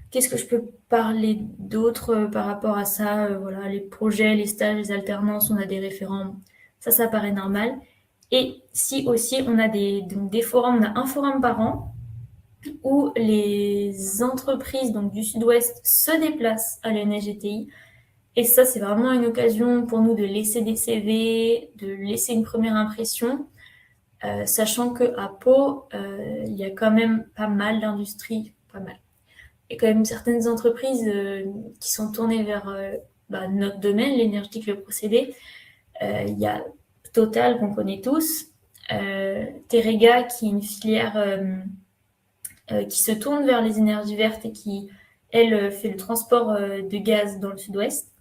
Qu'est-ce que je peux parler d'autre par rapport à ça? Voilà, les projets, les stages, les alternances, on a des référents, ça paraît normal. Et si aussi on a donc des forums, on a un forum par an où les entreprises donc, du Sud-Ouest se déplacent à l'NSGTI. Et ça, c'est vraiment une occasion pour nous de laisser des CV, de laisser une première impression, sachant qu'à Pau, il y a quand même pas mal d'industries, pas mal. Il y a quand même certaines entreprises qui sont tournées vers notre domaine, l'énergie, le procédé. Il y a Total, qu'on connaît tous, Terega, qui est une filière qui se tourne vers les énergies vertes et qui, elle, fait le transport de gaz dans le sud-ouest.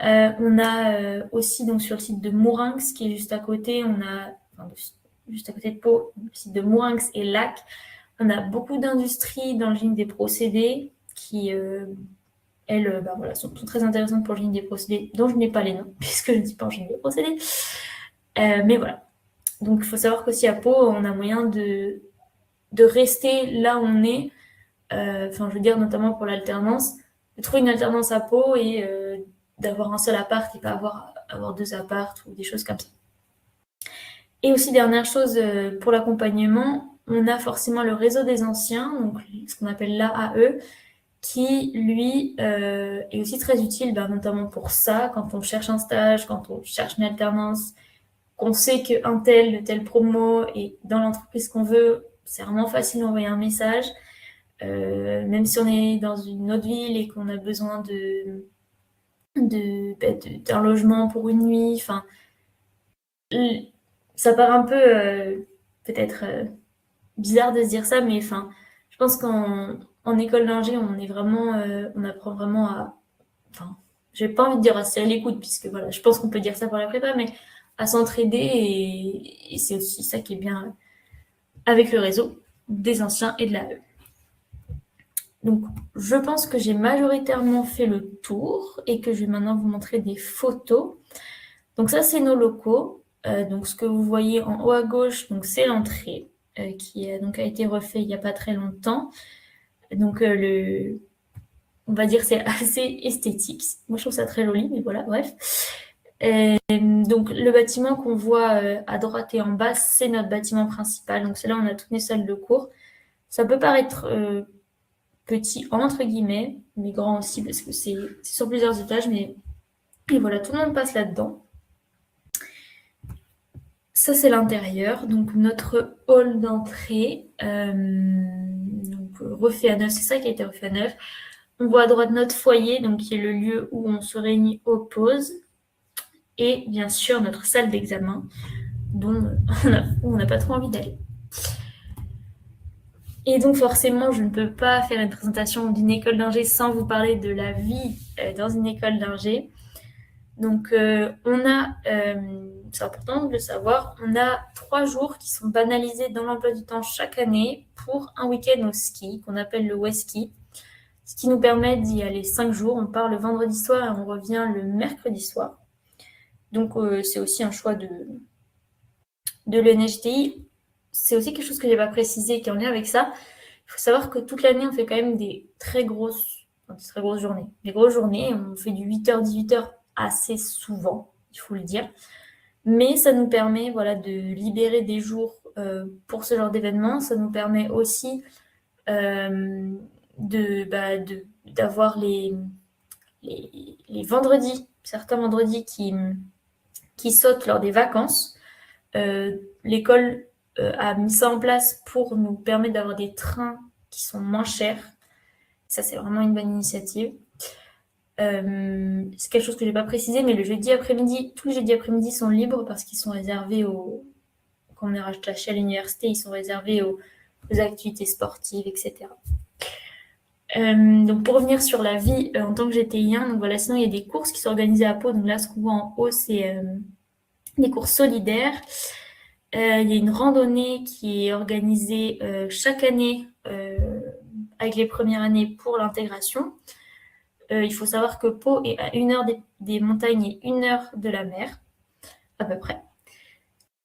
On a aussi donc sur le site de Mourinx qui est juste à côté, juste à côté de Pau, le site de Mourinx et Lac. On a beaucoup d'industries dans le génie des procédés qui, elles, sont très intéressantes pour le génie des procédés, dont je n'ai pas les noms, puisque je ne dis pas en génie des procédés. Mais voilà. Donc il faut savoir qu'aussi à Pau, on a moyen de rester là où on est. Je veux dire, notamment pour l'alternance, de trouver une alternance à Pau et d'avoir un seul appart et pas avoir deux apparts ou des choses comme ça. Et aussi, dernière chose, pour l'accompagnement, on a forcément le réseau des anciens, donc ce qu'on appelle l'AAE, qui, lui, est aussi très utile, notamment pour ça, quand on cherche un stage, quand on cherche une alternance, qu'on sait qu'un tel, de telle promo est dans l'entreprise qu'on veut, c'est vraiment facile d'envoyer un message. Même si on est dans une autre ville et qu'on a besoin d'un logement pour une nuit, enfin, ça paraît un peu peut-être bizarre de se dire ça, mais enfin, je pense qu'en école d'ingé, on apprend vraiment à, enfin, j'ai pas envie de dire à se serrer les coudes, puisque voilà, je pense qu'on peut dire ça pour la prépa, mais à s'entraider et c'est aussi ça qui est bien avec le réseau des anciens et de l'AE. Donc, je pense que j'ai majoritairement fait le tour et que je vais maintenant vous montrer des photos. Donc ça, c'est nos locaux. Donc ce que vous voyez en haut à gauche, donc c'est l'entrée qui a été refait il n'y a pas très longtemps. Donc on va dire c'est assez esthétique. Moi, je trouve ça très joli, mais voilà, bref. Donc le bâtiment qu'on voit à droite et en bas, c'est notre bâtiment principal. Donc c'est là où on a toutes les salles de cours. Ça peut paraître petit entre guillemets, mais grand aussi parce que c'est sur plusieurs étages, mais et voilà, tout le monde passe là-dedans. Ça, c'est l'intérieur, donc notre hall d'entrée, refait à neuf, c'est ça qui a été refait à neuf. On voit à droite notre foyer, donc qui est le lieu où on se réunit aux pauses, et bien sûr notre salle d'examen, dont on n'a pas trop envie d'aller. Et donc forcément, je ne peux pas faire une présentation d'une école d'ingé sans vous parler de la vie dans une école d'ingé. Donc c'est important de le savoir, on a 3 jours qui sont banalisés dans l'emploi du temps chaque année pour un week-end au ski qu'on appelle le Weski, ce qui nous permet d'y aller 5 jours. On part le vendredi soir et on revient le mercredi soir. Donc c'est aussi un choix de l'ENHTI. C'est aussi quelque chose que je n'ai pas précisé qui est en lien avec ça. Il faut savoir que toute l'année, on fait quand même des très grosses, enfin, de très grosses journées. Les grosses journées, on fait du 8h, 18h assez souvent, il faut le dire. Mais ça nous permet voilà, de libérer des jours pour ce genre d'événement. Ça nous permet aussi d'avoir les vendredis, certains vendredis qui sautent lors des vacances. L'école a mis ça en place pour nous permettre d'avoir des trains qui sont moins chers. Ça, c'est vraiment une bonne initiative. C'est quelque chose que je n'ai pas précisé, mais le jeudi après-midi, tous les jeudis après-midi sont libres parce qu'ils sont réservés quand on est rattaché à l'université, ils sont réservés aux activités sportives, etc. Donc pour revenir sur la vie en tant que GTI1, donc voilà, sinon il y a des courses qui sont organisées à Pau. Donc là, ce qu'on voit en haut, c'est des courses solidaires. Il y a une randonnée qui est organisée chaque année avec les premières années pour l'intégration. Il faut savoir que Pau est à 1 heure des montagnes et 1 heure de la mer, à peu près.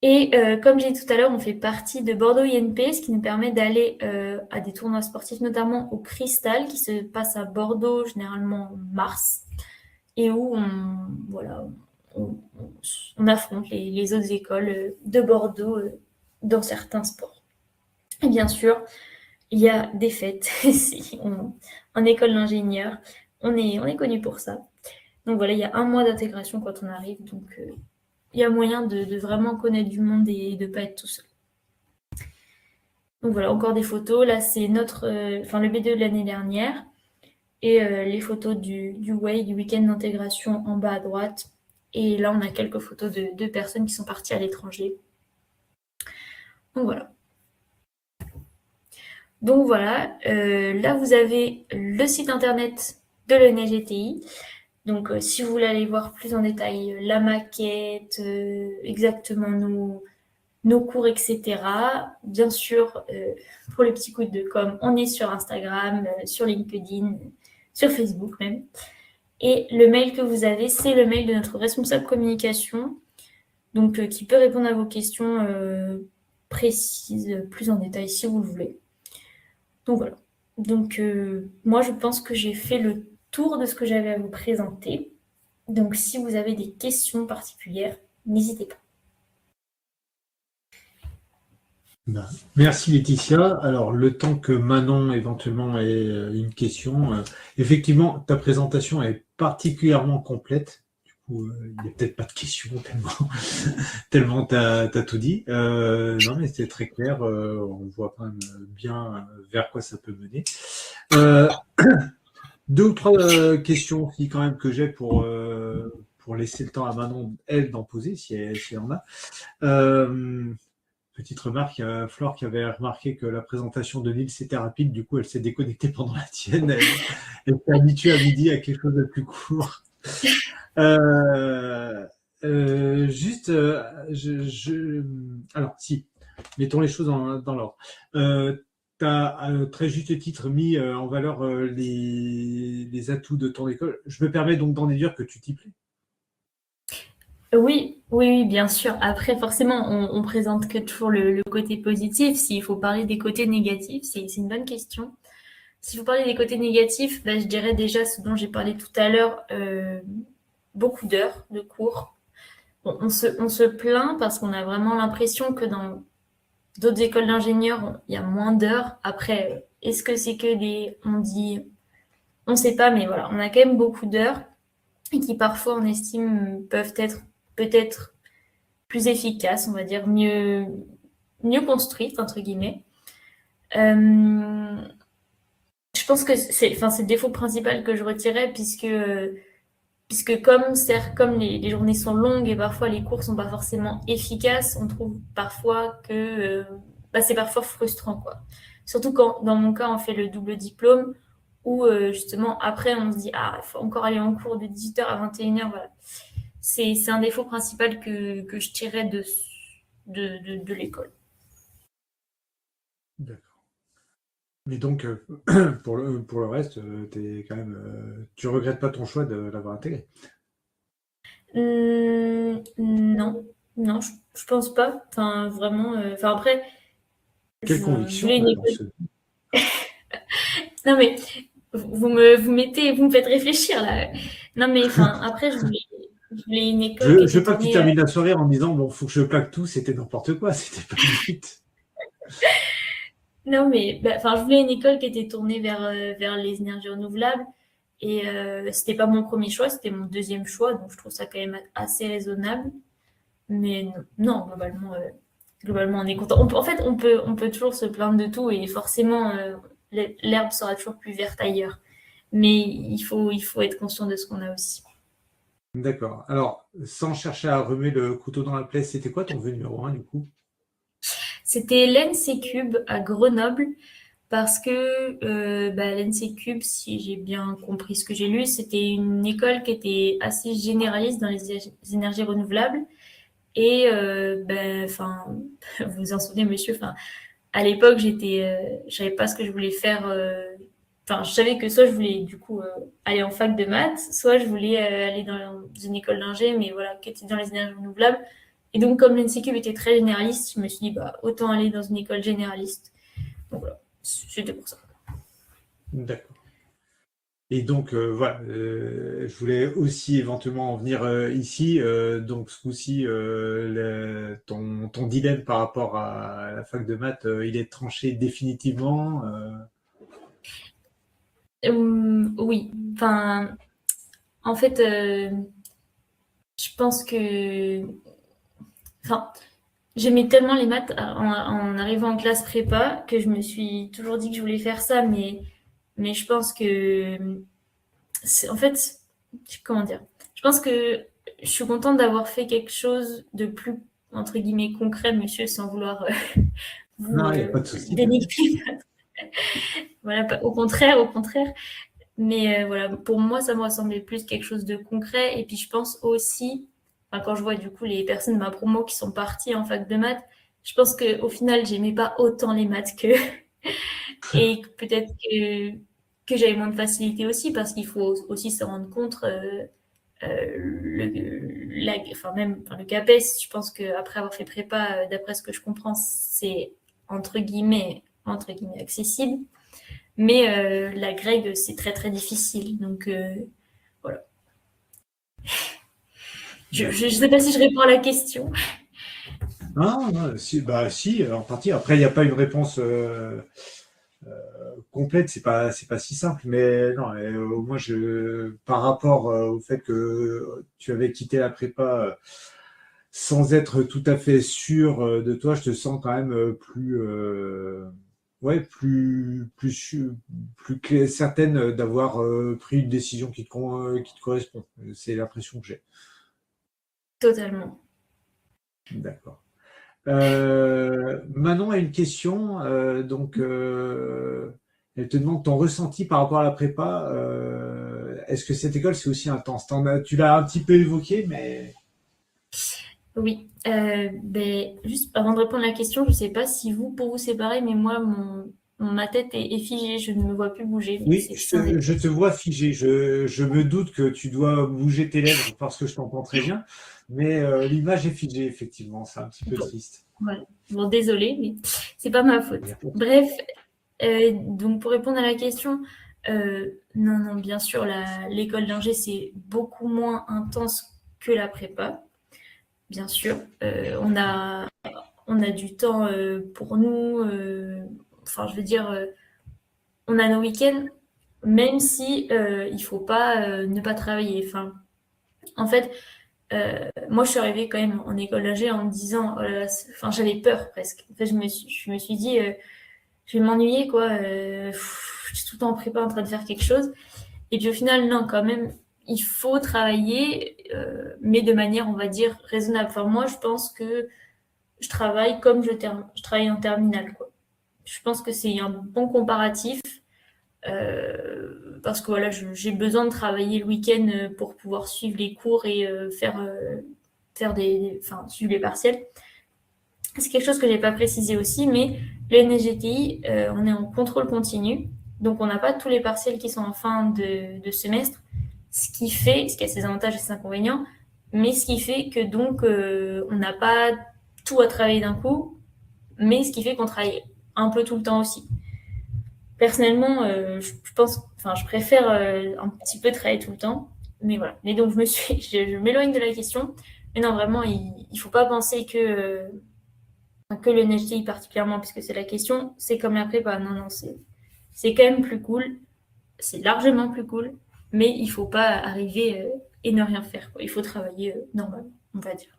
Et comme j'ai dit tout à l'heure, on fait partie de Bordeaux INP, ce qui nous permet d'aller à des tournois sportifs, notamment au Cristal, qui se passe à Bordeaux, généralement en mars, et où on affronte les autres écoles de Bordeaux dans certains sports. Et bien sûr, il y a des fêtes. En école d'ingénieur, on est connu pour ça. Donc voilà, il y a 1 mois d'intégration quand on arrive, donc il y a moyen de vraiment connaître du monde et de ne pas être tout seul. Donc voilà, encore des photos. Là, c'est le B2 de l'année dernière. Et les photos du Way, du week-end d'intégration en bas à droite. Et là, on a quelques photos de personnes qui sont parties à l'étranger. Donc voilà. Là, vous avez le site internet de l'ENGTI. Donc, si vous voulez aller voir plus en détail la maquette, exactement nos cours, etc. Bien sûr, pour les petits coups de com', on est sur Instagram, sur LinkedIn, sur Facebook même. Et le mail que vous avez, c'est le mail de notre responsable communication, donc qui peut répondre à vos questions précises, plus en détail si vous le voulez. Donc voilà. Donc moi, je pense que j'ai fait le tour de ce que j'avais à vous présenter. Donc si vous avez des questions particulières, n'hésitez pas. Merci Laetitia. Alors, le temps que Manon éventuellement ait une question, effectivement, ta présentation est particulièrement complète. Du coup, il n'y a peut-être pas de questions tellement tu as tout dit. Non, mais c'était très clair. On voit quand même bien vers quoi ça peut mener. 2 ou 3 questions aussi quand même que j'ai pour laisser le temps à Manon, elle, d'en poser, si elle en a. Petite remarque, il y a Flore qui avait remarqué que la présentation de Lille c'était rapide, du coup elle s'est déconnectée pendant la tienne. Elle s'est habituée à midi à quelque chose de plus court. Juste, alors si, mettons les choses dans l'ordre. Tu as à très juste titre mis en valeur les atouts de ton école. Je me permets donc d'en déduire que tu t'y plais. Oui, bien sûr. Après, forcément, on présente que toujours le côté positif. S'il faut parler des côtés négatifs, c'est une bonne question. Si vous parlez des côtés négatifs, je dirais déjà ce dont j'ai parlé tout à l'heure, beaucoup d'heures de cours. Bon, on se plaint parce qu'on a vraiment l'impression que dans d'autres écoles d'ingénieurs, il y a moins d'heures. Après, est-ce que c'est que on ne sait pas, mais voilà, on a quand même beaucoup d'heures et qui parfois, on estime, peuvent être peut-être plus efficaces, on va dire, mieux construites, entre guillemets. Je pense que c'est le défaut principal que je retirais, puisque comme les journées sont longues et parfois les cours sont pas forcément efficaces, on trouve parfois que c'est parfois frustrant, quoi. Surtout quand, dans mon cas, on fait le double diplôme, où justement après on se dit il faut encore aller en cours de 18h à 21h, voilà. C'est un défaut principal que je tirais de l'école. D'accord. Mais donc, pour le reste, t'es quand même, tu regrettes pas ton choix de l'avoir intégré. Non, non, je pense pas. Enfin, vraiment. Quelle Je conviction voulais une dans école. ce... Non, mais vous me faites réfléchir là. Non mais enfin, après, je voulais une école qui Je était veux pas que tu tournée. termines la soirée en me disant, bon, faut que je plaque tout, c'était n'importe quoi, c'était pas le but. Non mais, bah, enfin, je voulais une école qui était tournée vers les énergies renouvelables. Et c'était pas mon premier choix, c'était mon deuxième choix, donc je trouve ça quand même assez raisonnable. Mais non, globalement, on est content. En fait, on peut toujours se plaindre de tout et forcément, l'herbe sera toujours plus verte ailleurs. Mais il faut être conscient de ce qu'on a aussi. D'accord. Alors, sans chercher à remuer le couteau dans la plaie, c'était quoi ton vœu numéro 1 du coup? C'était l'NC Cube à Grenoble parce que bah, l'NC Cube, si j'ai bien compris ce que j'ai lu, c'était une école qui était assez généraliste dans les énergies renouvelables. Et ben, enfin, vous vous en souvenez, monsieur, enfin, à l'époque, je savais pas ce que je voulais faire. Enfin, je savais que soit je voulais du coup aller en fac de maths, soit je voulais aller dans une école d'ingé, mais voilà, qui était dans les énergies renouvelables. Et donc, comme l'NCQ était très généraliste, je me suis dit, bah, autant aller dans une école généraliste. Donc voilà, c'était pour ça. D'accord. Et donc, voilà, je voulais aussi éventuellement en venir ici. Donc, ce coup-ci, ton dilemme par rapport à la fac de maths, il est tranché définitivement. Oui, enfin, en fait, je pense que, enfin, j'aimais tellement les maths en arrivant en classe prépa que je me suis toujours dit que je voulais faire ça, mais je pense que, en fait, comment dire, je pense que je suis contente d'avoir fait quelque chose de plus, entre guillemets, concret, monsieur, sans vouloir vous Non, il n'y a pas de souci. dénigrer. Voilà, au contraire, au contraire. Mais voilà, pour moi, ça me ressemblait plus quelque chose de concret. Et puis, je pense aussi, enfin, quand je vois du coup les personnes de ma promo qui sont parties en fac de maths, je pense qu'au final, j'aimais pas autant les maths que et peut-être que j'avais moins de facilité aussi parce qu'il faut aussi se rendre compte enfin même enfin, le CAPES, je pense qu'après avoir fait prépa, d'après ce que je comprends, c'est entre guillemets accessible. Mais la grecque, c'est très très difficile. Donc voilà. Je sais pas si je réponds à la question. Non, non, si, bah, si, en partie. Après, il n'y a pas une réponse complète, c'est pas si simple. Mais non, moi, par rapport au fait que tu avais quitté la prépa sans être tout à fait sûr de toi, je te sens quand même plus, ouais, plus certaine d'avoir pris une décision qui te correspond. C'est l'impression que j'ai. Totalement. D'accord. Manon a une question. Elle te demande ton ressenti par rapport à la prépa. Est-ce que cette école, c'est aussi intense? Tu l'as un petit peu évoqué, mais Oui. Ben, juste avant de répondre à la question, je sais pas si vous, pour vous, c'est pareil, mais moi, ma tête est figée. Je ne me vois plus bouger. Mais oui, c'est un je effet. te vois figé. Je me doute que tu dois bouger tes lèvres parce que je t'entends très bien, mais l'image est figée, effectivement. C'est un petit peu Bon, triste. voilà. Bon, désolée, mais c'est pas ma Il y faute. a pas de- Bref, donc pour répondre à la question, non, non, bien sûr, l'école d'ingé, c'est beaucoup moins intense que la prépa, bien sûr. On a du temps pour nous. Enfin, je veux dire, on a nos week-ends, même si il faut pas ne pas travailler. Enfin, en fait, moi, je suis arrivée quand même en école d'ingé en me disant, oh là là, enfin, j'avais peur presque. En fait, je me suis dit, je vais m'ennuyer, quoi. Je suis tout le temps en prépa en train de faire quelque chose. Et puis au final, non, quand même, il faut travailler, mais de manière, on va dire, raisonnable. Enfin, moi, je pense que je travaille comme je travaille en terminale, quoi. Je pense que c'est un bon comparatif parce que voilà, j'ai besoin de travailler le week-end pour pouvoir suivre les cours et faire enfin, suivre les partiels. C'est quelque chose que j'ai pas précisé aussi, mais le NSGTI, on est en contrôle continu, donc on n'a pas tous les partiels qui sont en fin de semestre, ce qui a ses avantages et ses inconvénients, mais ce qui fait que donc on n'a pas tout à travailler d'un coup, mais ce qui fait qu'on travaille un peu tout le temps aussi. Personnellement, je pense, enfin, je préfère un petit peu travailler tout le temps. Mais voilà. Mais donc, je m'éloigne de la question. Mais non, vraiment, il faut pas penser que le NHTI particulièrement, puisque c'est la question, c'est comme la prépa. Non, non, c'est quand même plus cool. C'est largement plus cool. Mais il faut pas arriver et ne rien faire, quoi. Il faut travailler normalement, on va dire.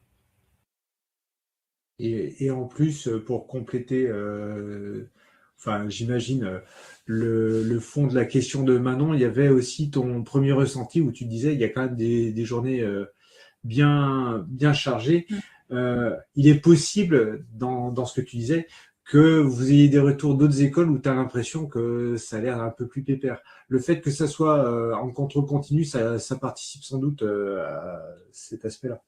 Et en plus, pour compléter, enfin, j'imagine le fond de la question de Manon, il y avait aussi ton premier ressenti où tu disais il y a quand même des journées bien chargées. Il est possible, dans ce que tu disais, que vous ayez des retours d'autres écoles où tu as l'impression que ça a l'air un peu plus pépère. Le fait que ça soit en contrôle continu, ça participe sans doute à cet aspect-là.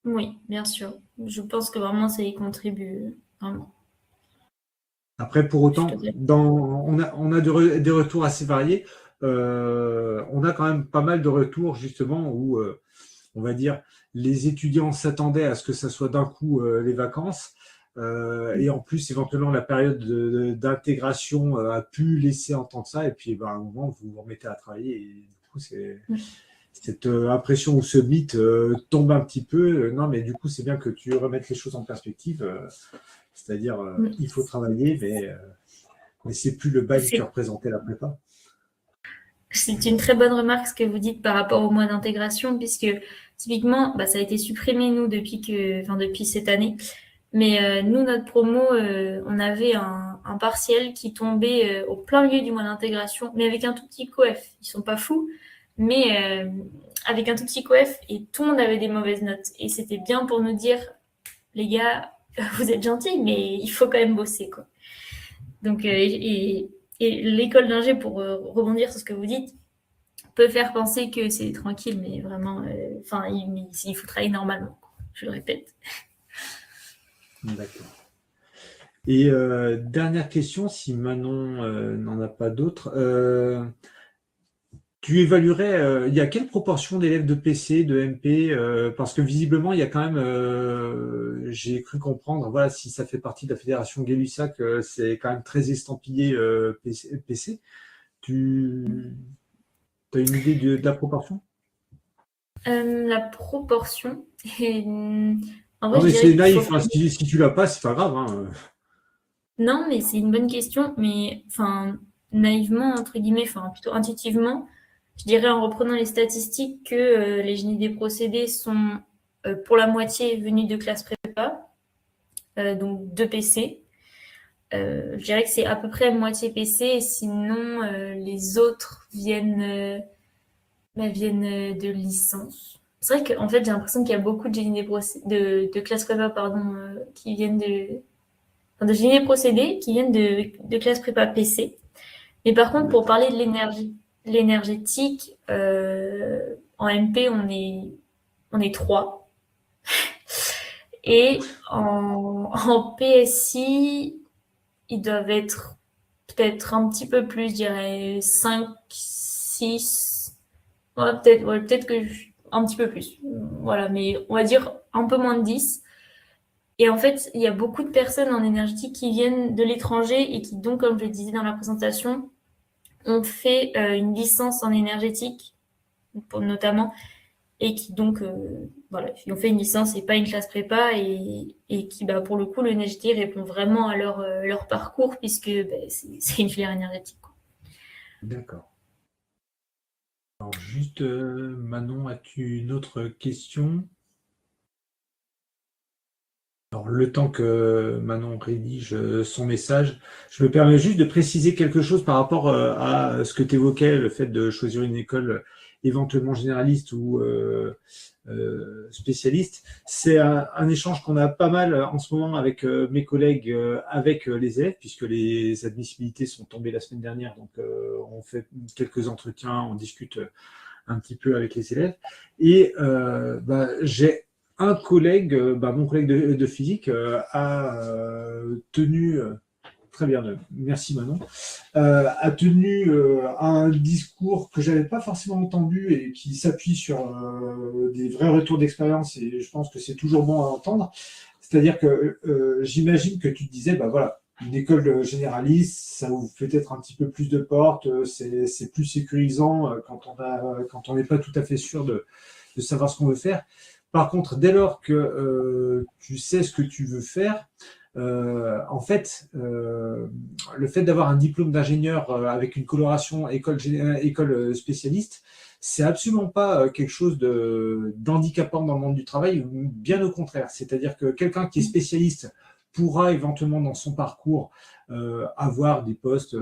Oui, bien sûr. Je pense que vraiment, ça y contribue. Vraiment. Après, pour Je suis autant, totalement. on a des retours assez variés. On a quand même pas mal de retours justement où, on va dire, les étudiants s'attendaient à ce que ça soit d'un coup les vacances. Et en plus, éventuellement, la période d'intégration a pu laisser entendre ça. Et puis, ben, à un moment, vous vous remettez à travailler. Et du coup, cette impression ou ce mythe tombe un petit peu. Non, mais du coup, c'est bien que tu remettes les choses en perspective. C'est-à-dire, Mm. il faut travailler, mais c'est plus le bail que C'est représentait la prépa. c'est une très bonne remarque ce que vous dites par rapport au mois d'intégration, puisque typiquement, bah, ça a été supprimé, nous, enfin, depuis cette année. Mais nous, notre promo, on avait un partiel qui tombait au plein milieu du mois d'intégration, mais avec un tout petit coef. Ils sont pas fous, mais avec un tout petit coef, et tout le monde avait des mauvaises notes. Et c'était bien pour nous dire, les gars, vous êtes gentils, mais il faut quand même bosser, quoi. Donc, et l'école d'ingé, pour rebondir sur ce que vous dites, peut faire penser que c'est tranquille, mais vraiment, enfin, il faut travailler normalement, quoi. Je le répète. D'accord. Et dernière question, si Manon n'en a pas d'autres. Tu évaluerais, il y a quelle proportion d'élèves de PC, de MP parce que visiblement, il y a quand même, j'ai cru comprendre, voilà, si ça fait partie de la fédération Gay-Lussac, c'est quand même très estampillé PC. Tu as une idée de la proportion? La proportion, et, en vrai, Non, je mais dirais c'est qu'il faut. naïf, hein. Si tu l'as pas, c'est pas grave, hein. Non, mais c'est une bonne question, mais enfin, naïvement, entre guillemets, enfin, plutôt intuitivement, je dirais en reprenant les statistiques que les génies des procédés sont pour la moitié venus de classe prépa, donc de PC. Je dirais que c'est à peu près moitié PC, et sinon les autres viennent de licence. C'est vrai qu'en fait, j'ai l'impression qu'il y a beaucoup de génies de classe prépa, pardon, qui viennent de génie des procédés, qui viennent de classe prépa PC. Mais par contre, pour D'accord. parler de l'énergétique, en MP, on est trois. Et en PSI, ils doivent être peut-être un petit peu plus, je dirais 5, 6. Ouais, peut-être un petit peu plus. Voilà, mais on va dire un peu moins de 10. Et en fait, il y a beaucoup de personnes en énergétique qui viennent de l'étranger et qui, donc, comme je le disais dans la présentation, ont fait une licence en énergétique, notamment, et qui donc, voilà, ils ont fait une licence et pas une classe prépa, et qui, bah, pour le coup, le NHT répond vraiment à leur parcours, puisque bah, c'est une filière énergétique, quoi. D'accord. Alors juste, Manon, as-tu une autre question? Alors, le temps que Manon rédige son message, je me permets juste de préciser quelque chose par rapport à ce que tu évoquais, le fait de choisir une école éventuellement généraliste ou spécialiste. C'est un échange qu'on a pas mal en ce moment avec mes collègues, avec les élèves, puisque les admissibilités sont tombées la semaine dernière. Donc, on fait quelques entretiens, on discute un petit peu avec les élèves. Et j'ai un collègue, mon collègue de physique, a tenu, très bien, merci Manon, a tenu un discours que j'avais pas forcément entendu et qui s'appuie sur des vrais retours d'expérience, et je pense que c'est toujours bon à entendre. C'est-à-dire que j'imagine que tu te disais, bah voilà, une école généraliste, ça ouvre peut-être un petit peu plus de portes, c'est plus sécurisant quand on n'est pas tout à fait sûr de savoir ce qu'on veut faire. Par contre, dès lors que tu sais ce que tu veux faire, en fait, le fait d'avoir un diplôme d'ingénieur avec une coloration école spécialiste, c'est absolument pas quelque chose d'handicapant dans le monde du travail, bien au contraire. C'est-à-dire que quelqu'un qui est spécialiste pourra éventuellement dans son parcours avoir des postes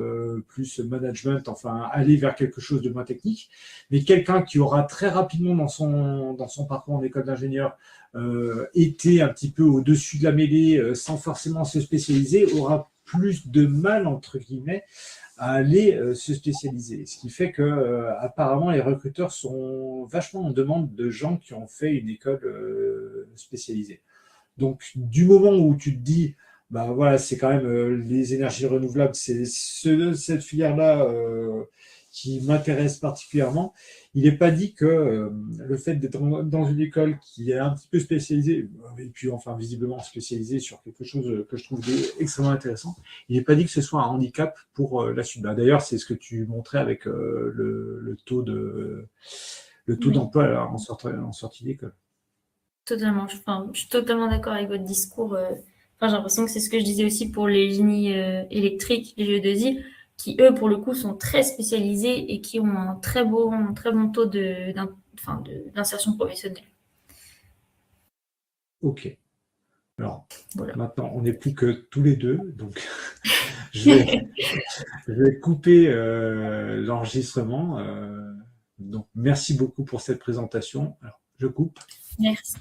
plus management, enfin aller vers quelque chose de moins technique. Mais quelqu'un qui aura très rapidement dans son parcours en école d'ingénieur été un petit peu au-dessus de la mêlée sans forcément se spécialiser aura plus de mal, entre guillemets, à aller se spécialiser. Ce qui fait que apparemment les recruteurs sont vachement en demande de gens qui ont fait une école spécialisée. Donc, du moment où tu te dis, bah voilà, c'est quand même les énergies renouvelables, c'est cette filière-là qui m'intéresse particulièrement, il n'est pas dit que le fait d'être dans une école qui est un petit peu spécialisée, et puis enfin visiblement spécialisée sur quelque chose que je trouve extrêmement intéressant, il n'est pas dit que ce soit un handicap pour la suite. Bah, d'ailleurs, c'est ce que tu montrais avec le taux Oui, d'emploi en sortie d'école. totalement. Je suis totalement d'accord avec votre discours. J'ai l'impression que c'est ce que je disais aussi pour les génies électriques, les GE2I, qui eux, pour le coup, sont très spécialisés et qui ont un très bon taux d'insertion professionnelle. Ok. Alors, Voilà. maintenant, on n'est plus que tous les deux, donc je vais couper l'enregistrement. Donc, merci beaucoup pour cette présentation. Alors, je coupe. Merci.